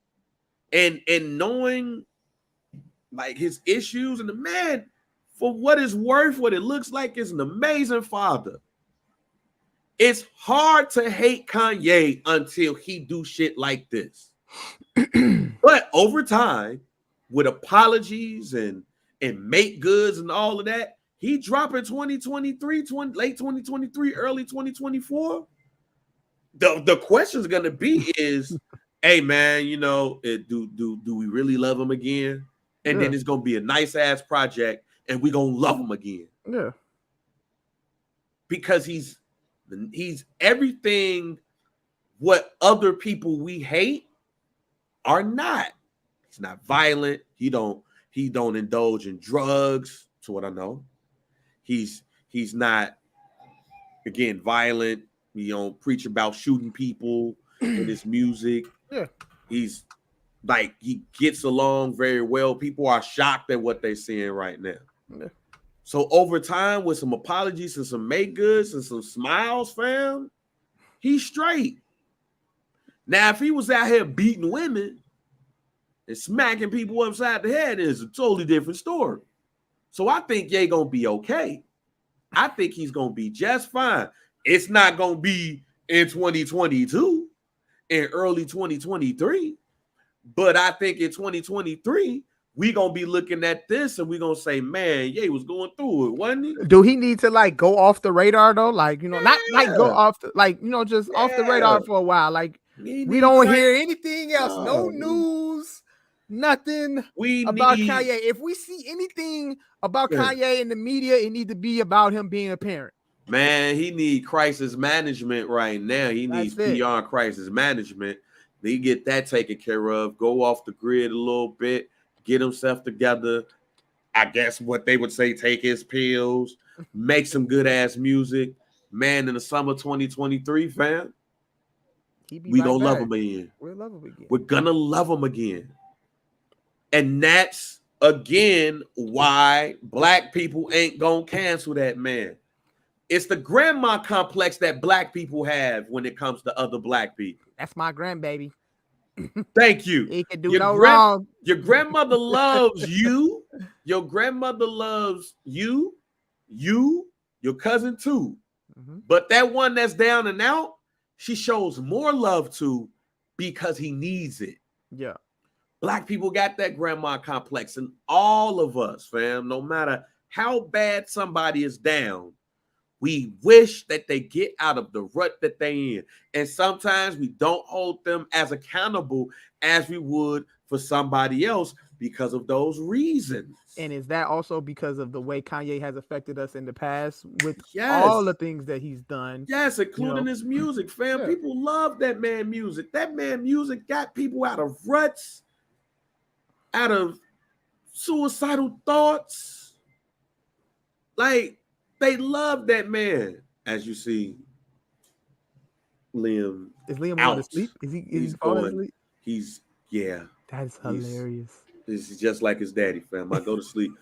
and knowing like his issues, and the man, for what it's worth, what it looks like, is an amazing father. It's hard to hate Kanye until he do shit like this. But over time, with apologies and make goods and all of that, he dropping 2023, late 2023, early 2024. The question is going to be is, hey man, you know, do we really love him again? And then it's going to be a nice ass project, and we going to love him again. Yeah, because he's everything what other people we hate are not. He's not violent. He don't indulge in drugs, to what I know. He's not, again, violent. He don't preach about shooting people in his music. Yeah. He's like, he gets along very well. People are shocked at what they're seeing right now. Yeah. So over time, with some apologies and some make goods and some smiles, fam, he's straight. Now, if he was out here beating women and smacking people upside the head, it's a totally different story. So I think Ye gonna be okay. I think he's gonna be just fine. It's not gonna be in 2022, in early 2023, but I think in 2023, we gonna be looking at this and we gonna say, man, Ye was going through it, wasn't he? Do he need to like go off the radar though? Like, you know, not like go off the, like, you know, just off the radar for a while. Like, we don't hear anything else. No news, nothing about Kanye. If we see anything about Kanye in the media, it need to be about him being a parent. Man, he need crisis management right now. He needs PR crisis management. They get that taken care of. Go off the grid a little bit. Get himself together. I guess what they would say, take his pills, make some good ass music. Man, in the summer 2023, fam, we gonna love him again. We'll love him again. We're gonna love him again. And that's again why black people ain't gonna cancel that man. It's the grandma complex that black people have when it comes to other black people. That's my grandbaby. Thank you. He can do no wrong. Your grandmother loves you. Your grandmother loves you, your cousin too. Mm-hmm. But that one that's down and out, she shows more love to because he needs it. Yeah. Black people got that grandma complex, and all of us, fam, no matter how bad somebody is down, we wish that they get out of the rut that they in. And sometimes we don't hold them as accountable as we would for somebody else because of those reasons. And is that also because of the way Kanye has affected us in the past with all the things that he's done? Yes, including his music, fam. Yeah. People love that man music. That man music got people out of ruts, out of suicidal thoughts. Like, they love that man. As you see, Liam. Is Liam going to sleep? He's falling asleep? That's hilarious. It's just like his daddy, fam. I go to sleep.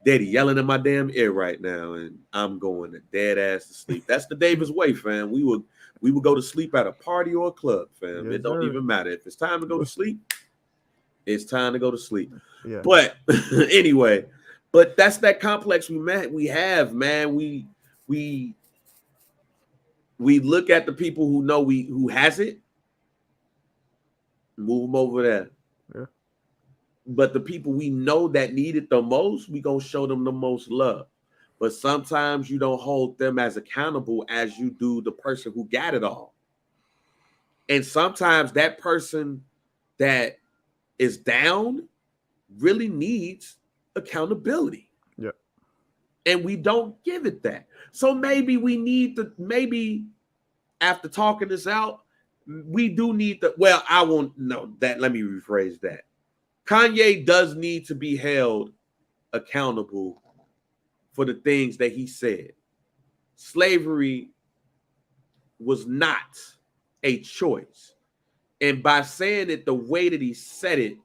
Daddy yelling in my damn ear right now, and I'm going to dead ass to sleep. That's the Davis way, fam. We would go to sleep at a party or a club, fam. It don't even matter. If it's time to go to sleep, it's time to go to sleep. Yeah. But anyway. But that's that complex we have, man. We look at the people who know who has it, move them over there. Yeah. But the people we know that need it the most, we gonna show them the most love. But sometimes you don't hold them as accountable as you do the person who got it all. And sometimes that person that is down really needs accountability. Yeah. And we don't give it that. So maybe we need to, maybe after talking this out, we do need to, well, I won't know that. Let me rephrase that. Kanye does need to be held accountable for the things that he said. Slavery was not a choice. And by saying it the way that he said it,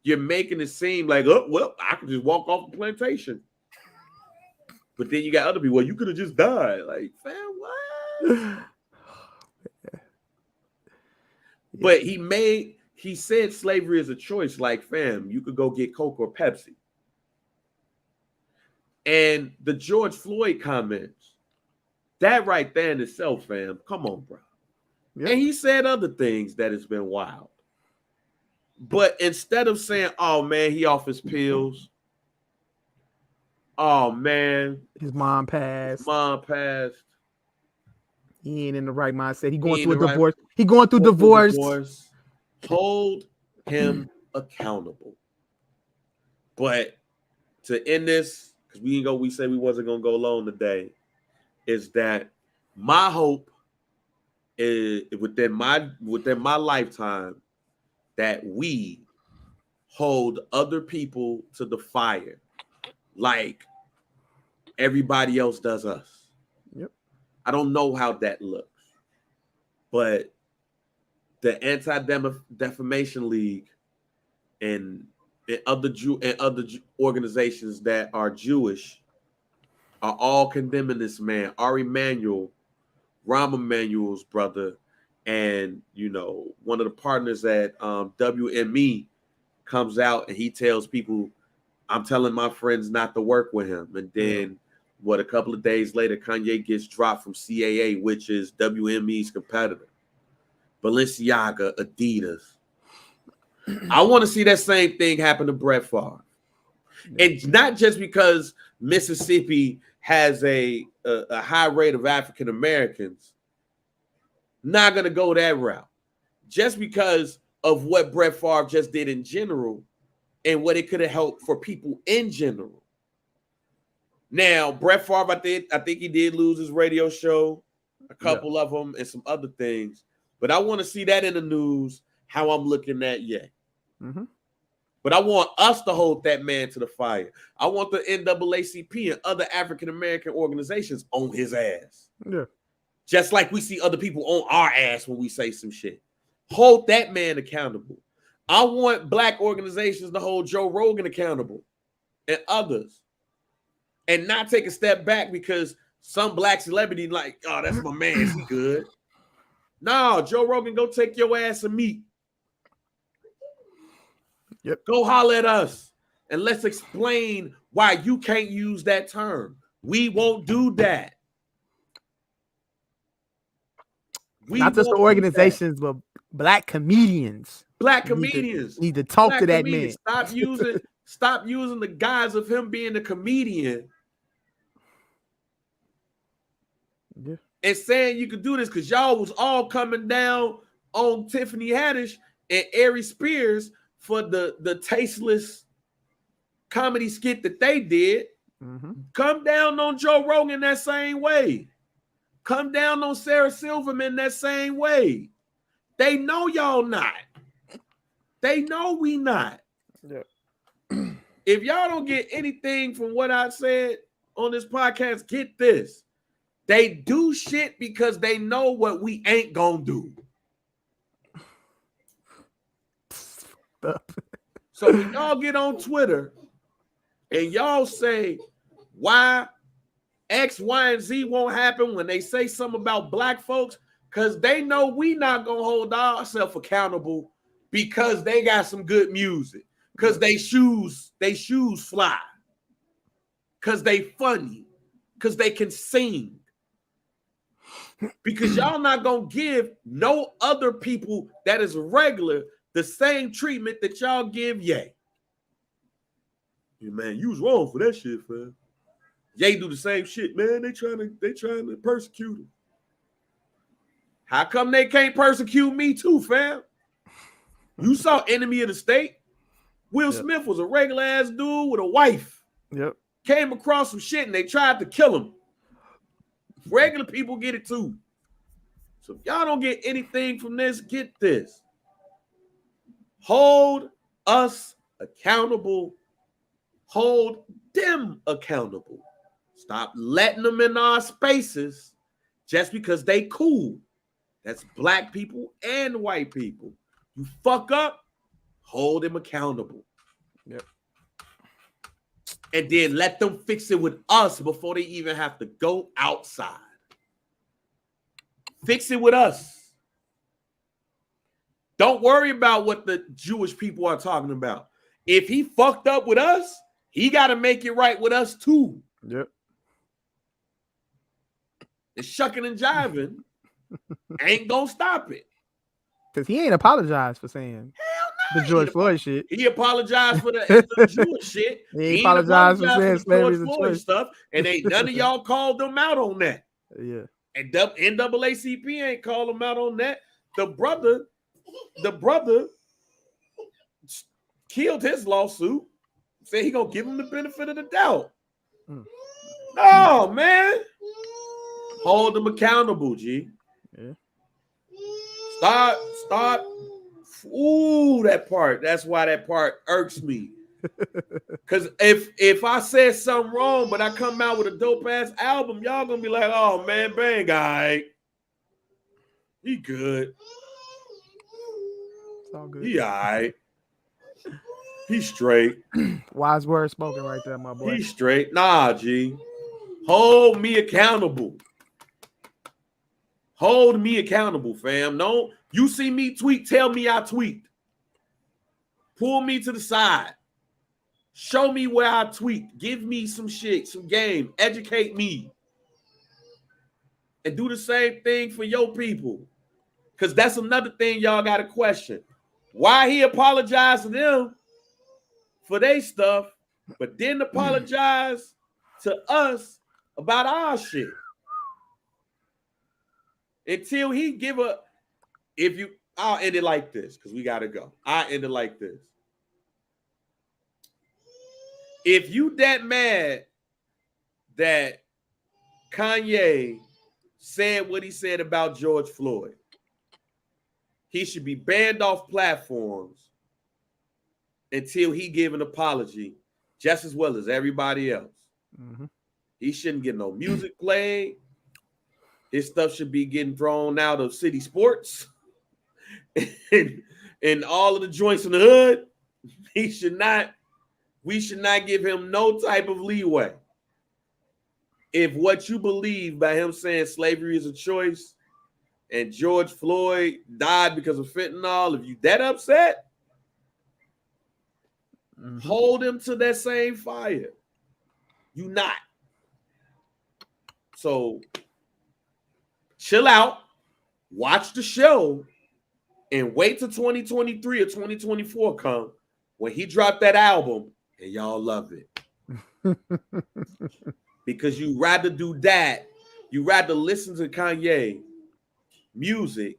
you're making it seem like, oh, well, I could just walk off the plantation. But then you got other people, well, you could have just died. Like, fam, what? But he said slavery is a choice. Like, fam, you could go get Coke or Pepsi. And the George Floyd comments, that right there in itself, fam, come on, bro. Yep. And he said other things that has been wild. But instead of saying, "Oh man, he off his pills," "Oh man, his mom passed. He ain't in the right mindset. He going through a divorce. He going through divorce. Hold him accountable. But to end this, because we said we wasn't gonna go long today, is that my hope is within my lifetime that we hold other people to the fire like everybody else does us. Yep. I don't know how that looks, but the Anti-Defamation League and other organizations that are Jewish are all condemning this man, Ari Emanuel, Rahm Emanuel's brother, and one of the partners at WME comes out and he tells people, "I'm telling my friends not to work with him." And then a couple of days later, Kanye gets dropped from CAA, which is WME's competitor. Balenciaga, Adidas. I want to see that same thing happen to Brett Favre. And not just because Mississippi has a high rate of African Americans. Not going to go that route. Just because of what Brett Favre just did in general and what it could have helped for people in general. Now, Brett Favre, I think he did lose his radio show, a couple of them, and some other things. But I want to see that in the news, how I'm looking at Ye. Mm-hmm. But I want us to hold that man to the fire. I want the NAACP and other African-American organizations on his ass. Yeah. Just like we see other people on our ass when we say some shit. Hold that man accountable. I want black organizations to hold Joe Rogan accountable and others. And not take a step back because some black celebrity like, "Oh, that's my man, he good." No, Joe Rogan, go take your ass a meet. Yep. Go holler at us and let's explain why you can't use that term. We won't do that. Not just the organizations, but black comedians. Black comedians need to talk to that man. Stop using the guise of him being a comedian. Yeah. And saying you could do this because y'all was all coming down on Tiffany Haddish and Ari Spears for the tasteless comedy skit that they did. Mm-hmm. Come down on Joe Rogan that same way. Come down on Sarah Silverman that same way. They know y'all not. They know we not. Yeah. If y'all don't get anything from what I said on this podcast, get this. They do shit because they know what we ain't gonna do. So when y'all get on Twitter and y'all say why X, Y, and Z won't happen when they say something about black folks, because they know we not gonna hold ourselves accountable because they got some good music, because they shoes fly, because they funny, because they can sing. Because y'all not gonna give no other people that is regular the same treatment that y'all give Ye. Yeah, man, you was wrong for that shit, fam. Ye do the same shit, man. They trying to persecute him. How come they can't persecute me too, fam? You saw Enemy of the State. Will Smith was a regular ass dude with a wife. Yep. Came across some shit and they tried to kill him. Regular people get it too. So if y'all don't get anything from this, get this. Hold us accountable. Hold them accountable. Stop letting them in our spaces just because they cool. That's black people and white people. You fuck up, hold them accountable. Yep. And then let them fix it with us before they even have to go outside. Fix it with us. Don't worry about what the Jewish people are talking about. If he fucked up with us, he got to make it right with us too. Yep. And shucking and jiving ain't gonna stop it. Because he ain't apologized for saying. Hell The George Floyd shit. He apologized for the Jewish shit. He He ain't apologized apologized for saying for the George slavery is a Floyd choice. stuff, and ain't none of y'all called them out on that. Yeah. And NAACP ain't called him out on that. The brother killed his lawsuit. Said he gonna give him the benefit of the doubt. Oh man, hold them accountable, G. Yeah. Start. Ooh, that part. That's why that part irks me. Cause if I said something wrong, but I come out with a dope ass album, y'all gonna be like, oh man, Bang guy, he good. It's all good. He all right. He's straight. Wise words spoken right there, my boy. He's straight. Nah, G. Hold me accountable. Hold me accountable, fam. No, you see me tweet, tell me I tweet. Pull me to the side. Show me where I tweet. Give me some shit, some game. Educate me. And do the same thing for your people. Because that's another thing y'all got to question. Why he apologized to them for their stuff, but didn't apologize to us about our shit. Until he give a, I'll end it like this, because we got to go. I'll end it like this. If you that mad that Kanye said what he said about George Floyd, he should be banned off platforms until he give an apology, just as well as everybody else. Mm-hmm. He shouldn't get no music played. His stuff should be getting thrown out of city sports and all of the joints in the hood. We should not give him no type of leeway. If what you believe by him saying slavery is a choice and George Floyd died because of fentanyl, if you that upset, hold him to that same fire. You not. So chill out, watch the show, and wait till 2023 or 2024 come when he dropped that album and y'all love it. Because you rather do that, you rather listen to Kanye music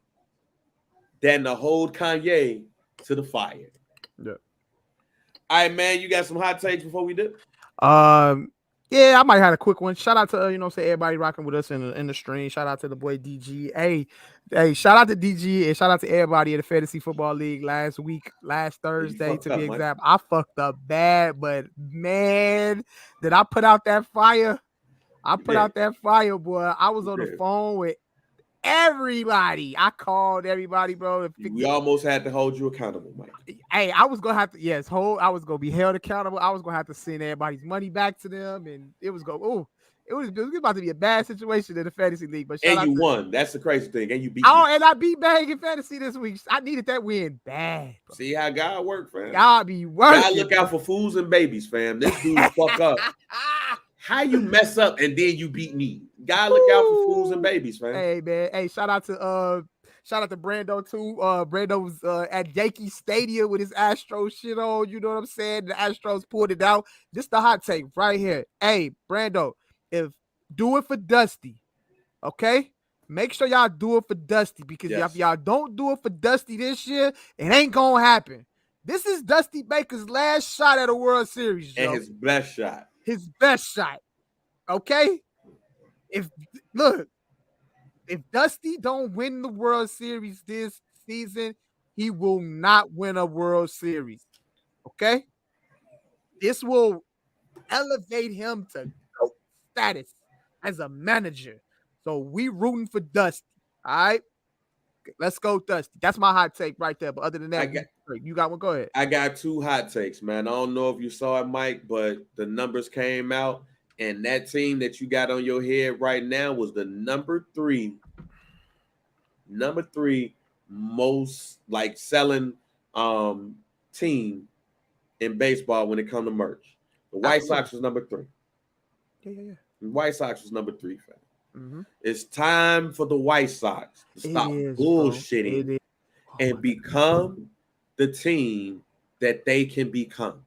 than to hold Kanye to the fire. Yeah. All right, man, you got some hot takes before we do? Yeah, I might have a quick one. Shout out to everybody rocking with us in the stream. Shout out to the boy DG. Hey, shout out to DG and shout out to everybody in the Fantasy Football League last Thursday to be exact. I fucked up bad, but man, did I put out that fire? I put out that fire, boy. I was on the phone with everybody. I called everybody, bro. We almost had to hold you accountable, Mike. Hey, I was gonna have to, I was gonna be held accountable. I was gonna have to send everybody's money back to them, and it was about to be a bad situation in the fantasy league. But you won. That's the crazy thing. And you beat. And I beat Bang in fantasy this week. I needed that win bad. Bro. See how God work, fam. God be working. God look out for fools and babies, fam. This dude fuck up. How you mess up and then you beat me? God look out for fools and babies, man. Hey, man. Hey, shout out to Brando too. Brando was at Yankee Stadium with his Astros shit on. You know what I'm saying? The Astros pulled it out. This the hot take right here. Hey, Brando, do it for Dusty, okay? Make sure y'all do it for Dusty, because if y'all don't do it for Dusty this year, it ain't gonna happen. This is Dusty Baker's last shot at a World Series, and his best shot. His best shot. Okay? If Dusty don't win the World Series this season, he will not win a World Series. Okay? This will elevate him to GOAT status as a manager. So we rooting for Dusty. All right? Let's go, Dusty. That's my hot take right there. But other than that, you got one? Go ahead. I got two hot takes, man. I don't know if you saw it, Mike, but the numbers came out, and that team that you got on your head right now was the number three most selling team in baseball when it comes to merch. The White Sox was number 3. Yeah. The White Sox was number 3, fam. Mm-hmm. It's time for the White Sox to stop bullshitting and become the team that they can become.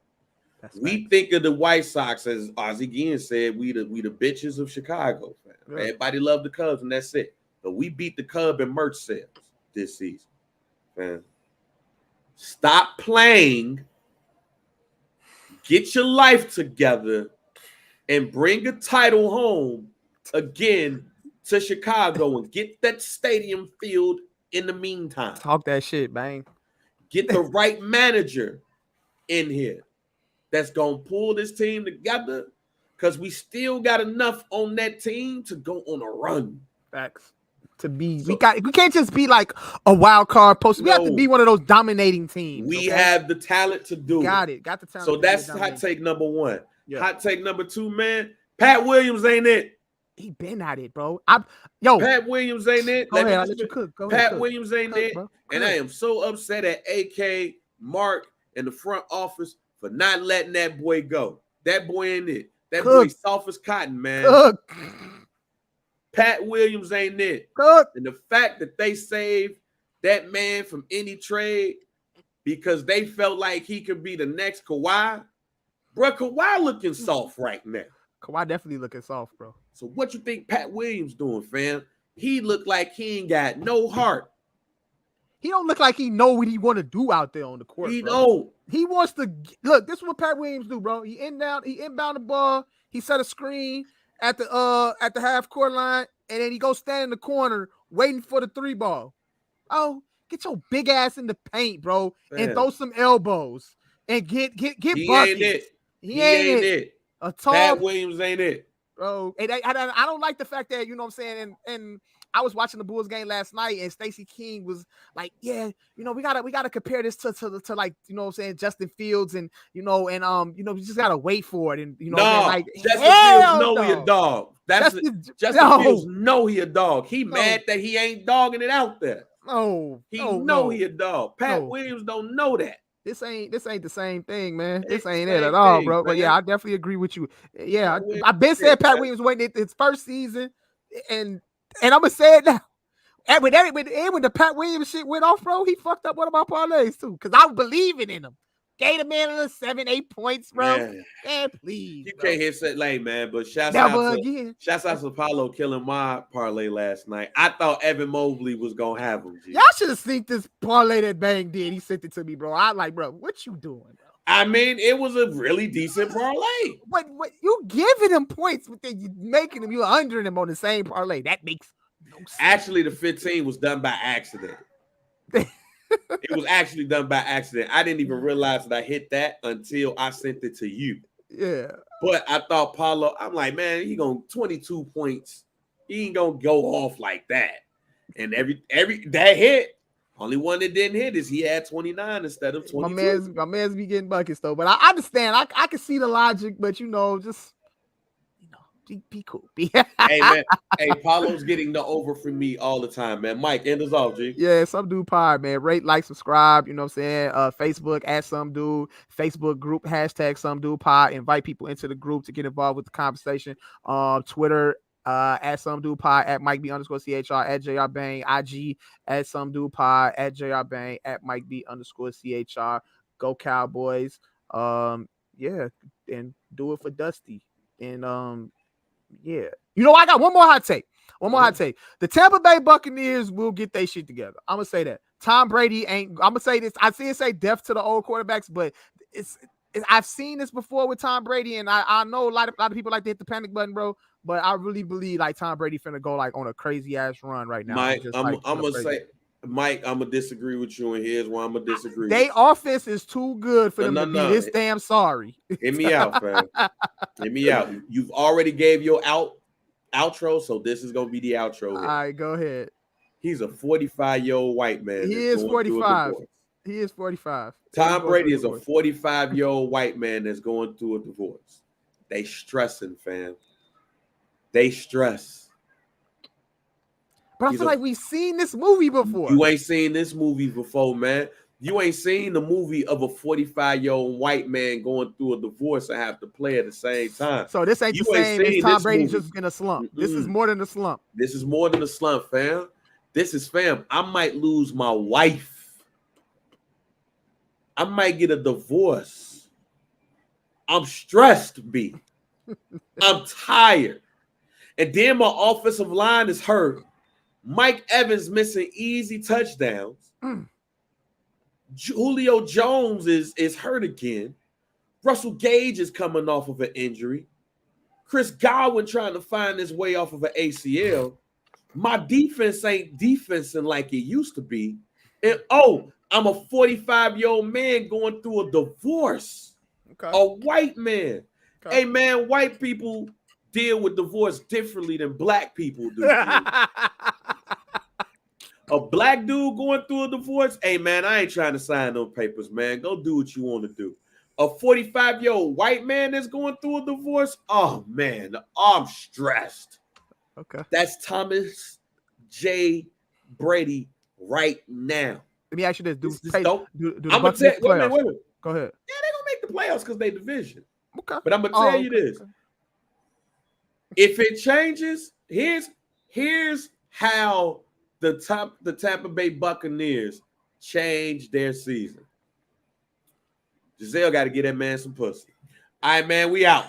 We facts. think of the White Sox, as Ozzie Guillen said, we the bitches of Chicago. Yeah. Everybody love the Cubs, and that's it. But we beat the Cub in merch sales this season. Man, stop playing. Get your life together and bring a title home again to Chicago and get that stadium filled in the meantime. Talk that shit, bang. Get the right manager in here that's going to pull this team together, because we still got enough on that team to go on a run. Facts. To be, we can't just be like a wild card post. We have to be one of those dominating teams. We have the talent to do it. Got the talent. So that's hot take number one. Yeah. Hot take number two, man. Pat Williams ain't it. He been at it, bro. Pat Williams ain't it. Go ahead, I'll let you cook. Pat Williams ain't it. And I am so upset at AK, Mark, and the front office for not letting that boy go. That boy ain't it. That boy soft as cotton, man. Pat Williams ain't it. And the fact that they saved that man from any trade because they felt like he could be the next Kawhi. Bro, Kawhi looking soft right now. Kawhi definitely looking soft, bro. So what you think Pat Williams doing, fam? He look like he ain't got no heart. He don't look like he know what he want to do out there on the court. He don't. He wants to look. This is what Pat Williams do, bro. He inbound the ball. He set a screen at the half court line, and then he goes stand in the corner waiting for the three ball. Oh, get your big ass in the paint, bro, and throw some elbows and get he buckets. Ain't it. He ain't it. A tall Pat Williams ain't it, bro. And I don't like the fact that, you know what I'm saying, and I was watching the Bulls game last night, and Stacey King was like, "Yeah, you know, we gotta compare this to like, you know what I'm saying, Justin Fields, and you know, we just gotta wait for it." And you know, like Justin Fields know he a dog. Justin Fields know he a dog. He mad that he ain't dogging it out there. He know he a dog. Pat Williams don't know that. This ain't the same thing, man. This ain't it at all, bro. But yeah, I definitely agree with you. Yeah, I've been saying Pat Williams waiting his first season, and I'm gonna say it now. And when the Pat Williams shit went off, bro, he fucked up one of my parlays too, because I was believing in him. Gave the man a 7-8 points, bro. Man, please. You can't hit set lane, man. But shouts out to Apollo killing my parlay last night. I thought Evan Mobley was gonna have him. G. Y'all should have seen this parlay that Bang did. He sent it to me, bro. I like, bro, what you doing, bro? I mean, it was a really decent parlay. But you giving him points, but then you making him, you under him on the same parlay. That makes no sense. Actually, the 15 was done by accident. It was actually done by accident. I didn't even realize that I hit that until I sent it to you. Yeah. But I thought Paulo, I'm like, man, he gonna 22 points. He ain't gonna go off like that. And every that hit, only one that didn't hit is he had 29 instead of 22. My man's be getting buckets though. But I understand. I can see the logic, but you know, just be cool. Hey man, Paulo's getting the over from me all the time, man. Mike, end us off, G. Yeah, Some Dude Pod, man. Rate, like, subscribe. You know what I'm saying? Facebook at Some Dude. Facebook group hashtag Some Dude Pod. Invite people into the group to get involved with the conversation. Twitter at Some Dude Pod, at Mike B _CHR, at JR Bang. IG at Some Dude Pod, at JR Bang, at Mike B _CHR. Go Cowboys. Yeah, and do it for Dusty. And yeah. You know, I got one more hot take. The Tampa Bay Buccaneers will get their shit together. I'm gonna say that. Tom Brady ain't. I'm gonna say this. I see it say death to the old quarterbacks, but I've seen this before with Tom Brady, and I know a lot of people like to hit the panic button, bro. But I really believe like Tom Brady finna go like on a crazy ass run right now. Mike, I'm gonna say, Mike, I'm gonna disagree with you, and here's why I'm gonna disagree. They offense is too good for them to be this damn sorry. Hit me out, fam. Hit me out. You've already gave your outro, so this is gonna be the outro. Here. All right, go ahead. He's a 45-year-old white man. He is 45. He is 45. Tom Brady is a 45-year-old white man that's going through a divorce. They stressing, fam. They stress. But I feel like we've seen this movie before. You ain't seen this movie before, man. You ain't seen the movie of a 45-year-old white man going through a divorce and have to play at the same time. So this ain't the same as Tom Brady just in a slump. This is more than a slump. This is more than a slump, fam. This is, fam, I might lose my wife I might get a divorce. I'm stressed, B. I'm tired. And then my offensive line is hurt. Mike Evans missing easy touchdowns. Julio Jones is hurt again. Russell Gage is coming off of an injury. Chris Godwin trying to find his way off of an ACL. My defense ain't defensing like it used to be. And I'm a 45-year-old man going through a divorce. Okay. A white man. Okay. Hey, man, white people deal with divorce differently than black people do. A black dude going through a divorce, hey, man, I ain't trying to sign no papers, man. Go do what you want to do. A 45-year-old white man that's going through a divorce, oh, man, I'm stressed. Okay. That's Thomas J. Brady right now. Let me ask you this. Do I'm going to tell you, wait a minute. Go ahead. Yeah, they're going to make the playoffs because they division. Okay. But I'm going to tell you this. Okay. If it changes, here's how the Tampa Bay Buccaneers change their season. Giselle got to get that man some pussy. All right, man, we out.